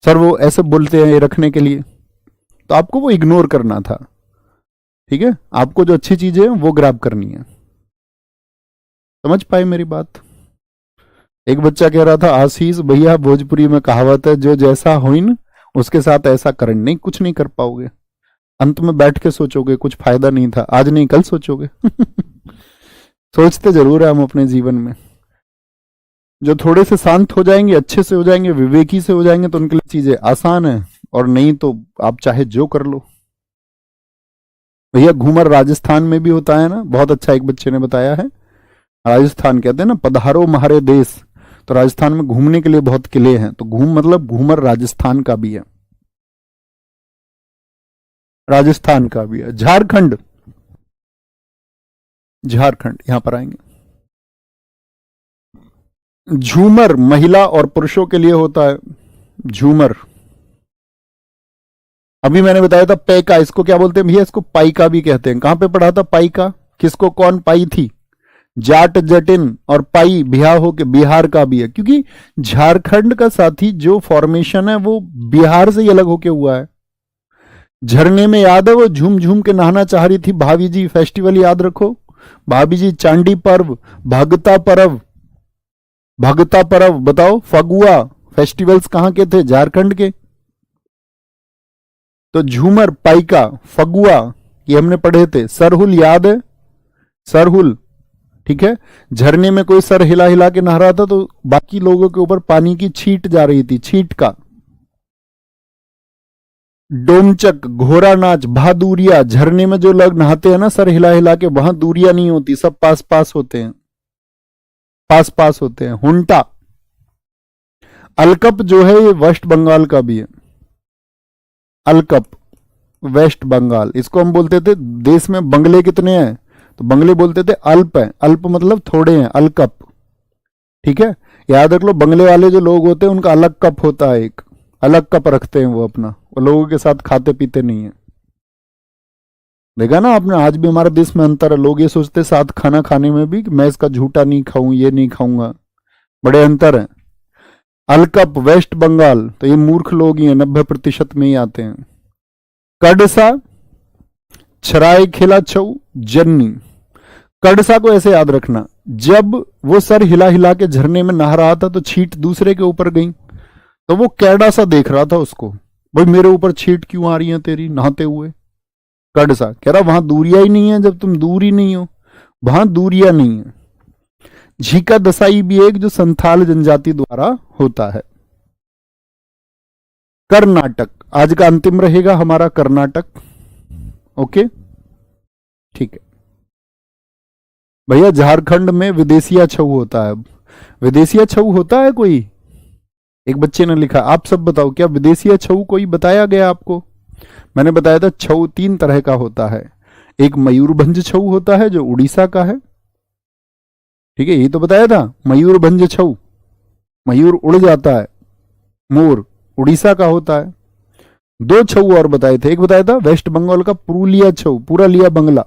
सर वो ऐसे बोलते हैं ये रखने के लिए, तो आपको वो इग्नोर करना था, ठीक है। आपको जो अच्छी चीजें हैं वो ग्रैब करनी है। समझ पाए मेरी बात। एक बच्चा कह रहा था, आशीष भैया भोजपुरी में कहावत है, जो जैसा होइन उसके साथ ऐसा करन। नहीं, कुछ नहीं कर पाओगे, अंत में बैठ के सोचोगे कुछ फायदा नहीं था, आज नहीं कल सोचोगे। सोचते जरूर है हम अपने जीवन में। जो थोड़े से शांत हो जाएंगे, अच्छे से हो जाएंगे, विवेकी से हो जाएंगे, तो उनके लिए चीजें आसान है, और नहीं तो आप चाहे जो कर लो। भैया घूमर राजस्थान में भी होता है ना, बहुत अच्छा एक बच्चे ने बताया है। राजस्थान कहते हैं ना, पधारो महारे देश, तो राजस्थान में घूमने के लिए बहुत किले हैं, तो घूम मतलब घूमर राजस्थान का भी है, राजस्थान का भी है। झारखंड, झारखंड यहां पर आएंगे। झूमर महिला और पुरुषों के लिए होता है, झूमर। अभी मैंने बताया था पैका, इसको क्या बोलते हैं भैया, इसको पाइका भी कहते हैं। कहां पे पढ़ा था पाइका, किसको कौन पाई थी, जाट जटिन, और पाई बिहार हो के बिहार का भी है, क्योंकि झारखंड का साथी जो फॉर्मेशन है वो बिहार से ही अलग होके हुआ है। झरने में याद है वो झूम झूम के नहाना चाह रही थी भाभी जी, फेस्टिवल याद रखो भाभी जी, चांडी पर्व, भगता पर्व, भगता पर्व बताओ, फगुआ फेस्टिवल्स कहां के थे, झारखंड के। तो झूमर, पाइका, फगुआ ये हमने पढ़े थे। सरहुल याद है, सरहुल, ठीक है। झरने में कोई सर हिला हिला के नहा रहा था तो बाकी लोगों के ऊपर पानी की छींट जा रही थी, छींट का। डोमचक, घोड़ा नाच, भादूरिया, झरने में जो लोग नहाते हैं ना सर हिला हिला के, वहां दूरिया नहीं होती, सब पास पास होते हैं, पास पास होते हैं। हुंटा, अलकप जो है ये वेस्ट बंगाल का भी है, अलकप वेस्ट बंगाल। इसको हम बोलते थे, देश में बंगले कितने हैं तो बंगले बोलते थे अल्प है, अल्प मतलब थोड़े हैं, अलकप, ठीक है। याद रख लो, बंगले वाले जो लोग होते हैं उनका अलग कप होता है, एक अलग कप रखते हैं वो अपना, वो लोगों के साथ खाते पीते नहीं है। देखा ना आपने, आज भी हमारे देश में अंतर है, लोग ये सोचते साथ खाना खाने में भी कि मैं इसका झूठा नहीं खाऊं, ये नहीं खाऊंगा, बड़े अंतर है। अलकप वेस्ट बंगाल, तो ये मूर्ख लोग ही हैं, 90% में ही आते हैं। कडसा, छराय खिला छऊ, जन्नी। कडसा को ऐसे याद रखना, जब वो सर हिला हिला के झरने में नहा रहा था तो छींट दूसरे के ऊपर गई, तो वो कैडा सा देख रहा था उसको, भाई मेरे ऊपर छींट क्यों आ रही है तेरी नहाते हुए, कड़ सा। कह रहा वहां दूरिया ही नहीं है, जब तुम दूर ही नहीं हो, वहां दूरिया नहीं है। झीका दसाई भी एक जो संथाल जनजाति द्वारा होता है। कर्नाटक आज का अंतिम रहेगा हमारा, कर्नाटक। ओके ठीक है भैया। झारखंड में विदेशिया छऊ होता है। विदेशिया छऊ होता है कोई? एक बच्चे ने लिखा, आप सब बताओ क्या विदेशिया छऊ कोई बताया गया आपको? मैंने बताया था छऊ 3 तरह का होता है। एक मयूरभंज छऊ होता है जो उड़ीसा का है, ठीक है, यही तो बताया था, मयूरभंज छऊ, मयूर उड़ जाता है, मोर उड़ीसा का होता है। 2 छऊ और बताए थे, एक बताया था वेस्ट बंगाल का पुरुलिया छऊ, पूरा लिया बंगला,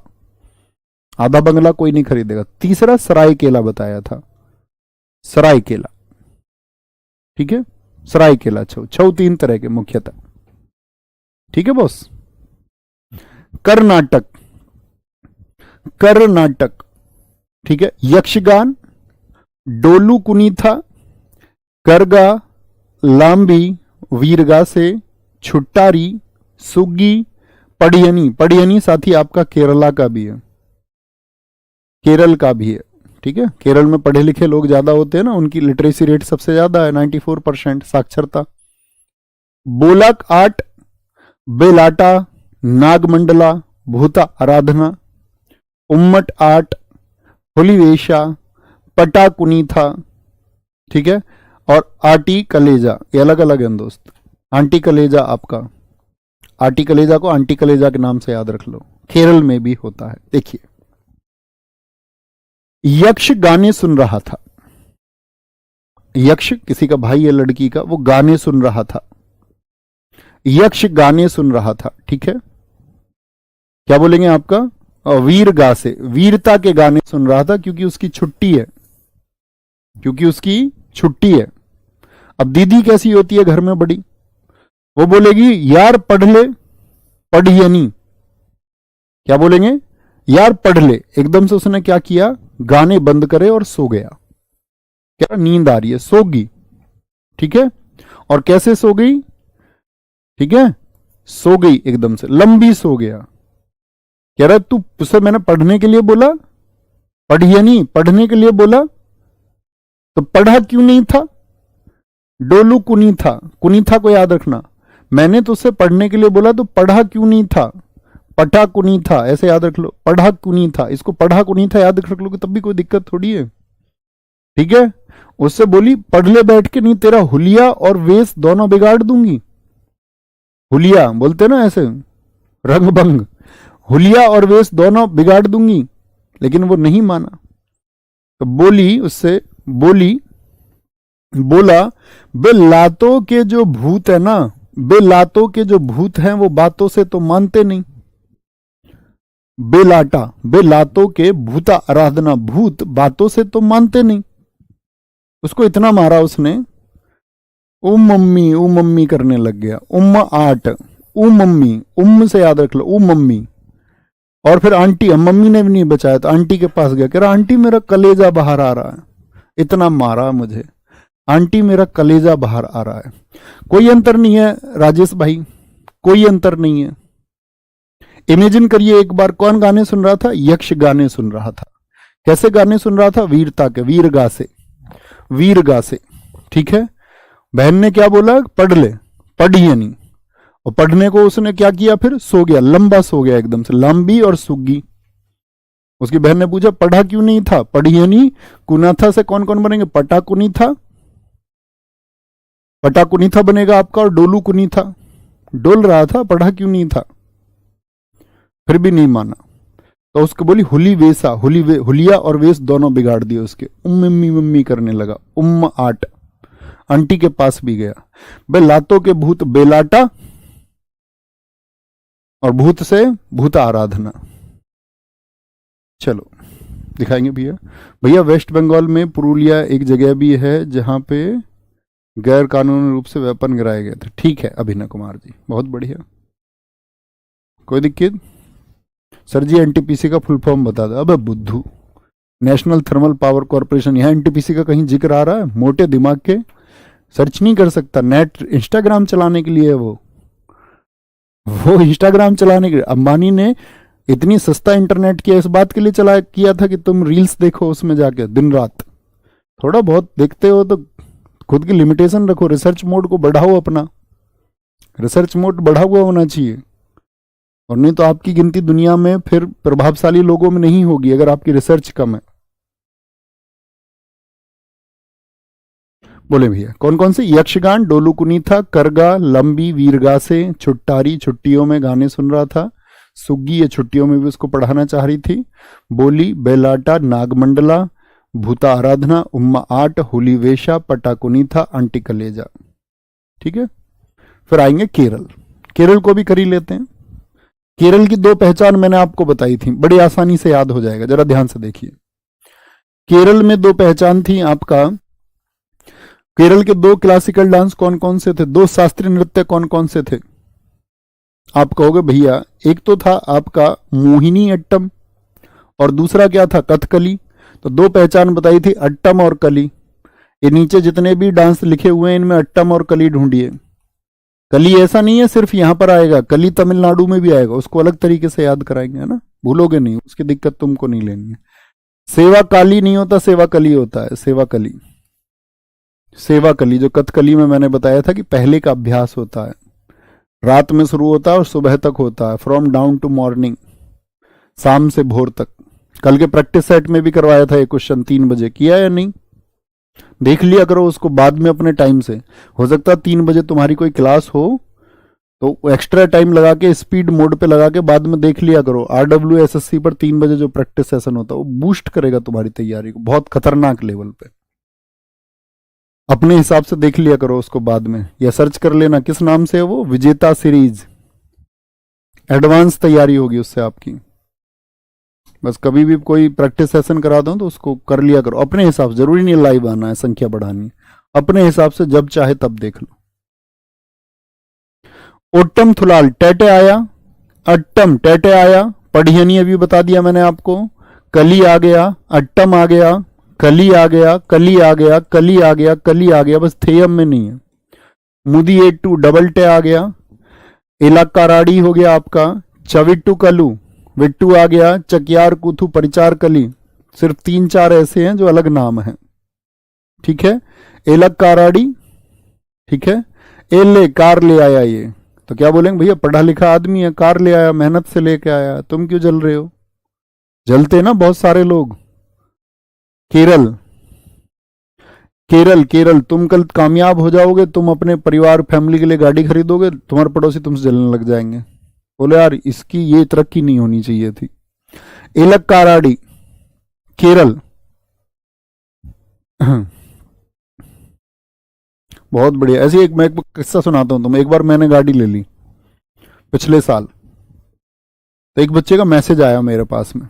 आधा बंगला कोई नहीं खरीदेगा। तीसरा सरायकेला बताया था, सरायकेला, ठीक है, सरायकेला छऊ। छऊ 3 तरह के मुख्यतः, ठीक है बॉस। कर्नाटक, कर्नाटक, ठीक है, यक्षगान, डोलू कुनीथा, करगा, लांबी, वीरगा से, छुट्टारी, सुग्गी, पडियनी। पडियनी साथी आपका केरला का भी है, केरल का भी है, ठीक है। केरल में पढ़े लिखे लोग ज्यादा होते हैं ना, उनकी लिटरेसी रेट सबसे ज्यादा है, 94% साक्षरता। बोलक आर्ट, बेलाटा, नागमंडला, भूता आराधना, उम्मट आर्ट, हुलीवेशा, पटा कुनीथा, ठीक है, और आटी कलेजा, ये अलग अलग हैं दोस्त। आंटी कलेजा आपका, आटी कलेजा को आंटी कलेजा के नाम से याद रख लो, केरल में भी होता है। देखिए, यक्ष गाने सुन रहा था, यक्ष किसी का भाई या लड़की का, वो गाने सुन रहा था, यक्ष गाने सुन रहा था, ठीक है। क्या बोलेंगे आपका? वीर गा से, वीरता के गाने सुन रहा था, क्योंकि उसकी छुट्टी है, क्योंकि उसकी छुट्टी है। अब दीदी कैसी होती है घर में बड़ी, वो बोलेगी यार पढ़ ले, पढ़ियनी। क्या बोलेंगे? यार पढ़ ले। एकदम से उसने क्या किया, गाने बंद करे और सो गया। क्या नींद आ रही है, सोगी, ठीक है। और कैसे सो गई, ठीक है, सो गई एकदम से, लंबी सो गया। कह रहा तू, उसे मैंने पढ़ने के लिए बोला, पढ़िए नहीं, पढ़ने के लिए बोला तो पढ़ा क्यों नहीं था? डोलू कुनी था, कुनी था को याद रखना, मैंने तो उसे पढ़ने के लिए बोला तो पढ़ा क्यों नहीं था? पढ़ा कुनी था, ऐसे याद रख लो, पढ़ा कुनी था, इसको पढ़ा कुनी था याद रख लो, तब भी कोई दिक्कत थोड़ी है, ठीक है। उससे बोली पढ़ ले बैठ के, नहीं तेरा हुलिया और वेश दोनों बिगाड़ दूंगी। हुलिया बोलते ना ऐसे, रंग भंग, हुलिया और वेश दोनों बिगाड़ दूंगी। लेकिन वो नहीं माना, तो बोली उससे, बोला बे लातों के जो भूत है ना, बे लातों के जो भूत हैं वो बातों से तो मानते नहीं। बेलाटा, बे लातों के भूता आराधना, भूत बातों से तो मानते नहीं। उसको इतना मारा उसने, ओ मम्मी करने लग गया। उम्म आट, ओ मम्मी, उम्म से याद रख लो, ओ मम्मी। और फिर आंटी, मम्मी ने भी नहीं बचाया तो आंटी के पास गया, कह रहा आंटी मेरा कलेजा बाहर आ रहा है, इतना मारा मुझे, आंटी मेरा कलेजा बाहर आ रहा है। कोई अंतर नहीं है राजेश भाई, कोई अंतर नहीं है। इमेजिन करिए एक बार, कौन गाने सुन रहा था? यक्ष गाने सुन रहा था। कैसे गाने सुन रहा था? वीरता के, वीरगा से, वीरगा से, ठीक है। बहन ने क्या बोला? पढ़ ले, पढ़िए नहीं, और पढ़ने को उसने क्या किया, फिर सो गया, लंबा सो गया एकदम से, लंबी और सुग्गी। उसकी बहन ने पूछा पढ़ा क्यों नहीं था? पढ़िए नहीं। कुनाथा से कौन कौन बनेंगे? पटा कुनी था, पटा कुनी था बनेगा आपका, और डोलू कुनी था, डोल रहा था, पढ़ा क्यों नहीं था? फिर भी नहीं माना, तो उसको बोली हुली वेसा, हुलिया और वेश दोनों बिगाड़ दिए उसके। मम्मी मम्मी करने लगा, उम्म आट, आंटी के पास भी गया। बे लातों के भूत, बेलाटा, और भूत से भूता आराधना। चलो दिखाएंगे भैया। भैया वेस्ट बंगाल में पुरुलिया एक जगह भी है जहां पे गैर कानूनी रूप से वेपन गिराए गए थे। ठीक है अभिनव कुमार जी, बहुत बढ़िया, कोई दिक्कत? सर जी एनटीपीसी का फुल फॉर्म बता दो। अबे बुद्धू, नेशनल थर्मल पावर कॉर्पोरेशन, यहाँ एनटीपीसी का कहीं जिक्र आ रहा है? मोटे दिमाग के, सर्च नहीं कर सकता। नेट इंस्टाग्राम चलाने के लिए है वो इंस्टाग्राम चलाने के लिए। अंबानी ने इतनी सस्ता इंटरनेट किया इस बात के लिए किया था कि तुम रील्स देखो उसमें जाके दिन रात। थोड़ा बहुत देखते हो तो खुद की लिमिटेशन रखो, रिसर्च मोड को बढ़ाओ अपना। रिसर्च मोड बढ़ा हुआ होना चाहिए, और नहीं तो आपकी गिनती दुनिया में फिर प्रभावशाली लोगों में नहीं होगी अगर आपकी रिसर्च कम है। बोले भैया कौन कौन से? यक्षगान, डोलू कुनीथा, करगा, लंबी, वीरगासे, छुट्टारी छुट्टियों में गाने सुन रहा था, सुग्गी ये छुट्टियों में भी उसको पढ़ाना चाह रही थी, बोली, बेलाटा, नागमंडला, भूता आराधना, उम्मा आट, हुली वेशा, पटाकुनीथा, आंटी कलेजा। ठीक है, फिर आएंगे केरल। केरल को भी कर ही लेते हैं। केरल की दो पहचान मैंने आपको बताई थी, बड़ी आसानी से याद हो जाएगा, जरा ध्यान से देखिए। केरल में दो पहचान थी आपका। केरल के दो क्लासिकल डांस कौन कौन से थे? दो शास्त्रीय नृत्य कौन कौन से थे? आप कहोगे भैया एक तो था आपका मोहिनी अट्टम और दूसरा क्या था? कथकली। तो दो पहचान बताई थी, अट्टम और कली। ये नीचे जितने भी डांस लिखे हुए हैं इनमें अट्टम और कली ढूंढिए। कली ऐसा नहीं है सिर्फ यहां पर आएगा, कली तमिलनाडु में भी आएगा, उसको अलग तरीके से याद कराएंगे, है ना, भूलोगे नहीं, उसकी दिक्कत तुमको नहीं लेनी है। सेवा काली नहीं होता, सेवा कली होता है। सेवा कली, सेवा कली जो कथकली में मैंने बताया था कि पहले का अभ्यास होता है, रात में शुरू होता है और सुबह तक होता है, फ्रॉम डाउन टू मॉर्निंग, शाम से भोर तक। कल के प्रैक्टिस सेट में भी करवाया था ये क्वेश्चन 3 बजे, किया या नहीं? देख लिया करो उसको बाद में अपने टाइम से। हो सकता है 3 बजे तुम्हारी कोई क्लास हो तो एक्स्ट्रा टाइम लगा के स्पीड मोड पे लगा के बाद में देख लिया करो। RWSSC पर 3 बजे जो प्रैक्टिस सेशन होता है वो बूस्ट करेगा तुम्हारी तैयारी को बहुत खतरनाक लेवल पे। अपने हिसाब से देख लिया करो उसको बाद में, या सर्च कर लेना किस नाम से है वो, विजेता सीरीज। एडवांस तैयारी होगी उससे आपकी। बस कभी भी कोई प्रैक्टिस सेशन करा दो तो उसको कर लिया करो अपने हिसाब से। जरूरी नहीं लाइव आना है, संख्या बढ़ानी है, अपने हिसाब से जब चाहे तब देख लो। ओट्टम थुलाल, टैटे आया, अट्टम टैटे आया, पढ़ियनी अभी बता दिया मैंने आपको, कली आ गया, अट्टम आ गया, कली आ गया, कली आ गया, कली आ गया, कली आ गया, बस थेयम में नहीं है। मुदी एट्टू डबल टे आ गया, इलाकाराड़ी हो गया आपका, चविट्टू कलू, विट्टू आ गया, चकियार कुथु परिचार कली। सिर्फ 3-4 ऐसे हैं जो अलग नाम हैं, ठीक है। एलक काराड़ी, ठीक है। एले कार ले आया, ये तो क्या बोलेंगे भैया पढ़ा लिखा आदमी है, कार ले आया, मेहनत से लेके आया, तुम क्यों जल रहे हो? जलते ना बहुत सारे लोग। केरल, केरल, केरल, तुम कल कामयाब हो जाओगे, तुम अपने परिवार फैमिली के लिए गाड़ी खरीदोगे, तुम्हारे पड़ोसी तुमसे जलने लग जाएंगे, बोले यार इसकी ये तरक्की नहीं होनी चाहिए थी। एलक काराड़ी, केरल। बहुत बढ़िया। ऐसे एक मैं किस्सा सुनाता हूं तुम्हें। एक बार मैंने गाड़ी ले ली पिछले साल, तो एक बच्चे का मैसेज आया मेरे पास में,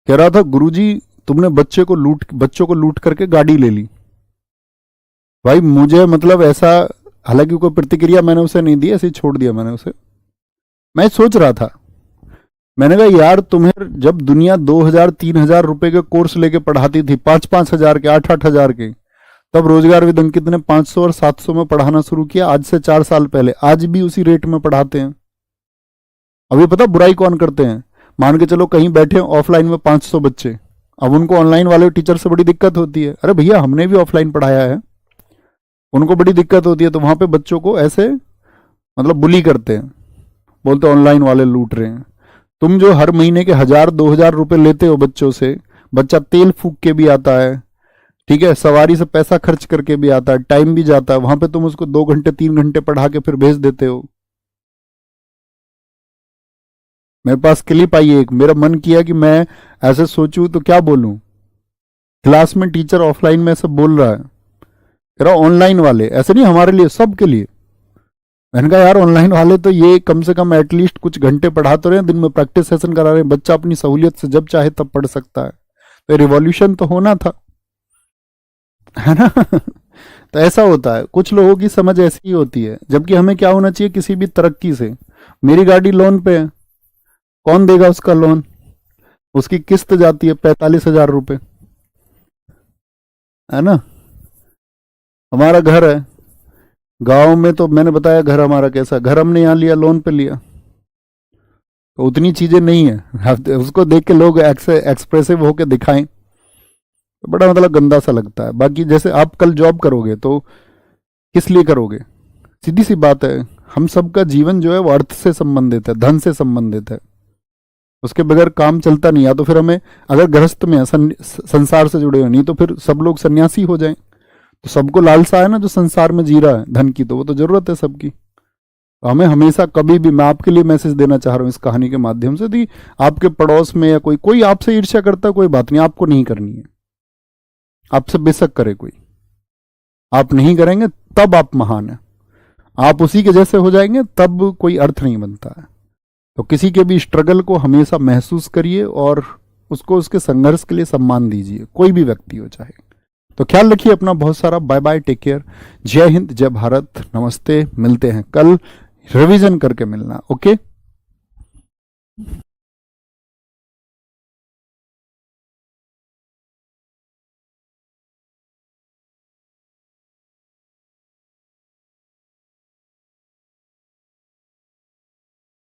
कह रहा था गुरुजी तुमने बच्चों को लूट करके गाड़ी ले ली। भाई मुझे मतलब ऐसा, हालांकि कोई प्रतिक्रिया मैंने उसे नहीं दी, ऐसे ही छोड़ दिया मैंने उसे। मैं सोच रहा था, मैंने कहा यार तुम्हें जब दुनिया 2,000-3,000 रुपए के कोर्स लेके पढ़ाती थी, 5-5 हजार के, 8-8 हजार के, तब रोजगार विद अंकित ने 500 और 700 में पढ़ाना शुरू किया, आज से 4 साल पहले। आज भी उसी रेट में पढ़ाते हैं। अभी पता बुराई कौन करते हैं? मान के चलो कहीं बैठे ऑफलाइन में 500 बच्चे, अब उनको ऑनलाइन वाले टीचर से बड़ी दिक्कत होती है। अरे भैया हमने भी ऑफलाइन पढ़ाया है, उनको बड़ी दिक्कत होती है, तो वहां पे बच्चों को ऐसे मतलब बुली करते हैं, बोलते ऑनलाइन वाले लूट रहे हैं। तुम जो हर महीने के 1,000-2,000 रुपए लेते हो बच्चों से, बच्चा तेल फूक के भी आता है, ठीक है, सवारी से पैसा खर्च करके भी आता है, टाइम भी जाता है, वहां पे तुम उसको 2 घंटे 3 घंटे पढ़ा के फिर भेज देते हो। मेरे पास क्लिप आई एक, मेरा मन किया कि मैं ऐसे सोचूं तो क्या बोलूं। क्लास में टीचर ऑफलाइन में सब बोल रहा है, कह रहा ऑनलाइन वाले, ऐसे नहीं हमारे लिए, सबके लिए। मैंने कहा यार ऑनलाइन वाले तो ये कम से कम एटलीस्ट कुछ घंटे पढ़ा तो रहे हैं, दिन में प्रैक्टिस सेशन करा रहे हैं, बच्चा अपनी सहूलियत से जब चाहे तब पढ़ सकता है। तो रिवॉल्यूशन तो होना था, है ना। तो ऐसा होता है, कुछ लोगों की समझ ऐसी ही होती है, जबकि हमें क्या होना चाहिए किसी भी तरक्की से। मेरी गाड़ी लोन पे है, कौन देगा उसका लोन? उसकी किस्त जाती है 45,000 रुपए, है ना। हमारा घर है गांव में, तो मैंने बताया घर हमारा कैसा, घर हमने यहाँ लिया, लोन पे लिया, तो उतनी चीजें नहीं है। उसको देख के लोग एक्सप्रेसिव होके दिखाएं तो बड़ा मतलब गंदा सा लगता है। बाकी जैसे आप कल जॉब करोगे तो किस लिए करोगे, सीधी सी बात है, हम सबका जीवन जो है वो अर्थ से संबंधित है, धन से संबंधित है, उसके बगैर काम चलता नहीं। या तो फिर हमें अगर गृहस्थ में संसार से जुड़े हो, नहीं तो फिर सब लोग सन्यासी हो जाएं। तो सबको लालसा है ना जो संसार में जी रहा है धन की, तो वो तो जरूरत है सबकी। तो हमें हमेशा कभी भी, मैं आपके लिए मैसेज देना चाह रहा हूं इस कहानी के माध्यम से, कि आपके पड़ोस में या कोई आपसे ईर्ष्या करता है, कोई बात नहीं, आपको नहीं करनी है। आपसे बेशक करे कोई, आप नहीं करेंगे तब आप महान है। आप उसी के जैसे हो जाएंगे तब कोई अर्थ नहीं बनता है। तो किसी के भी स्ट्रगल को हमेशा महसूस करिए और उसको उसके संघर्ष के लिए सम्मान दीजिए, कोई भी व्यक्ति हो चाहे। तो ख्याल रखिए अपना बहुत सारा। बाय बाय, टेक केयर, जय हिंद, जय भारत, नमस्ते। मिलते हैं कल, रिवीजन करके मिलना, ओके।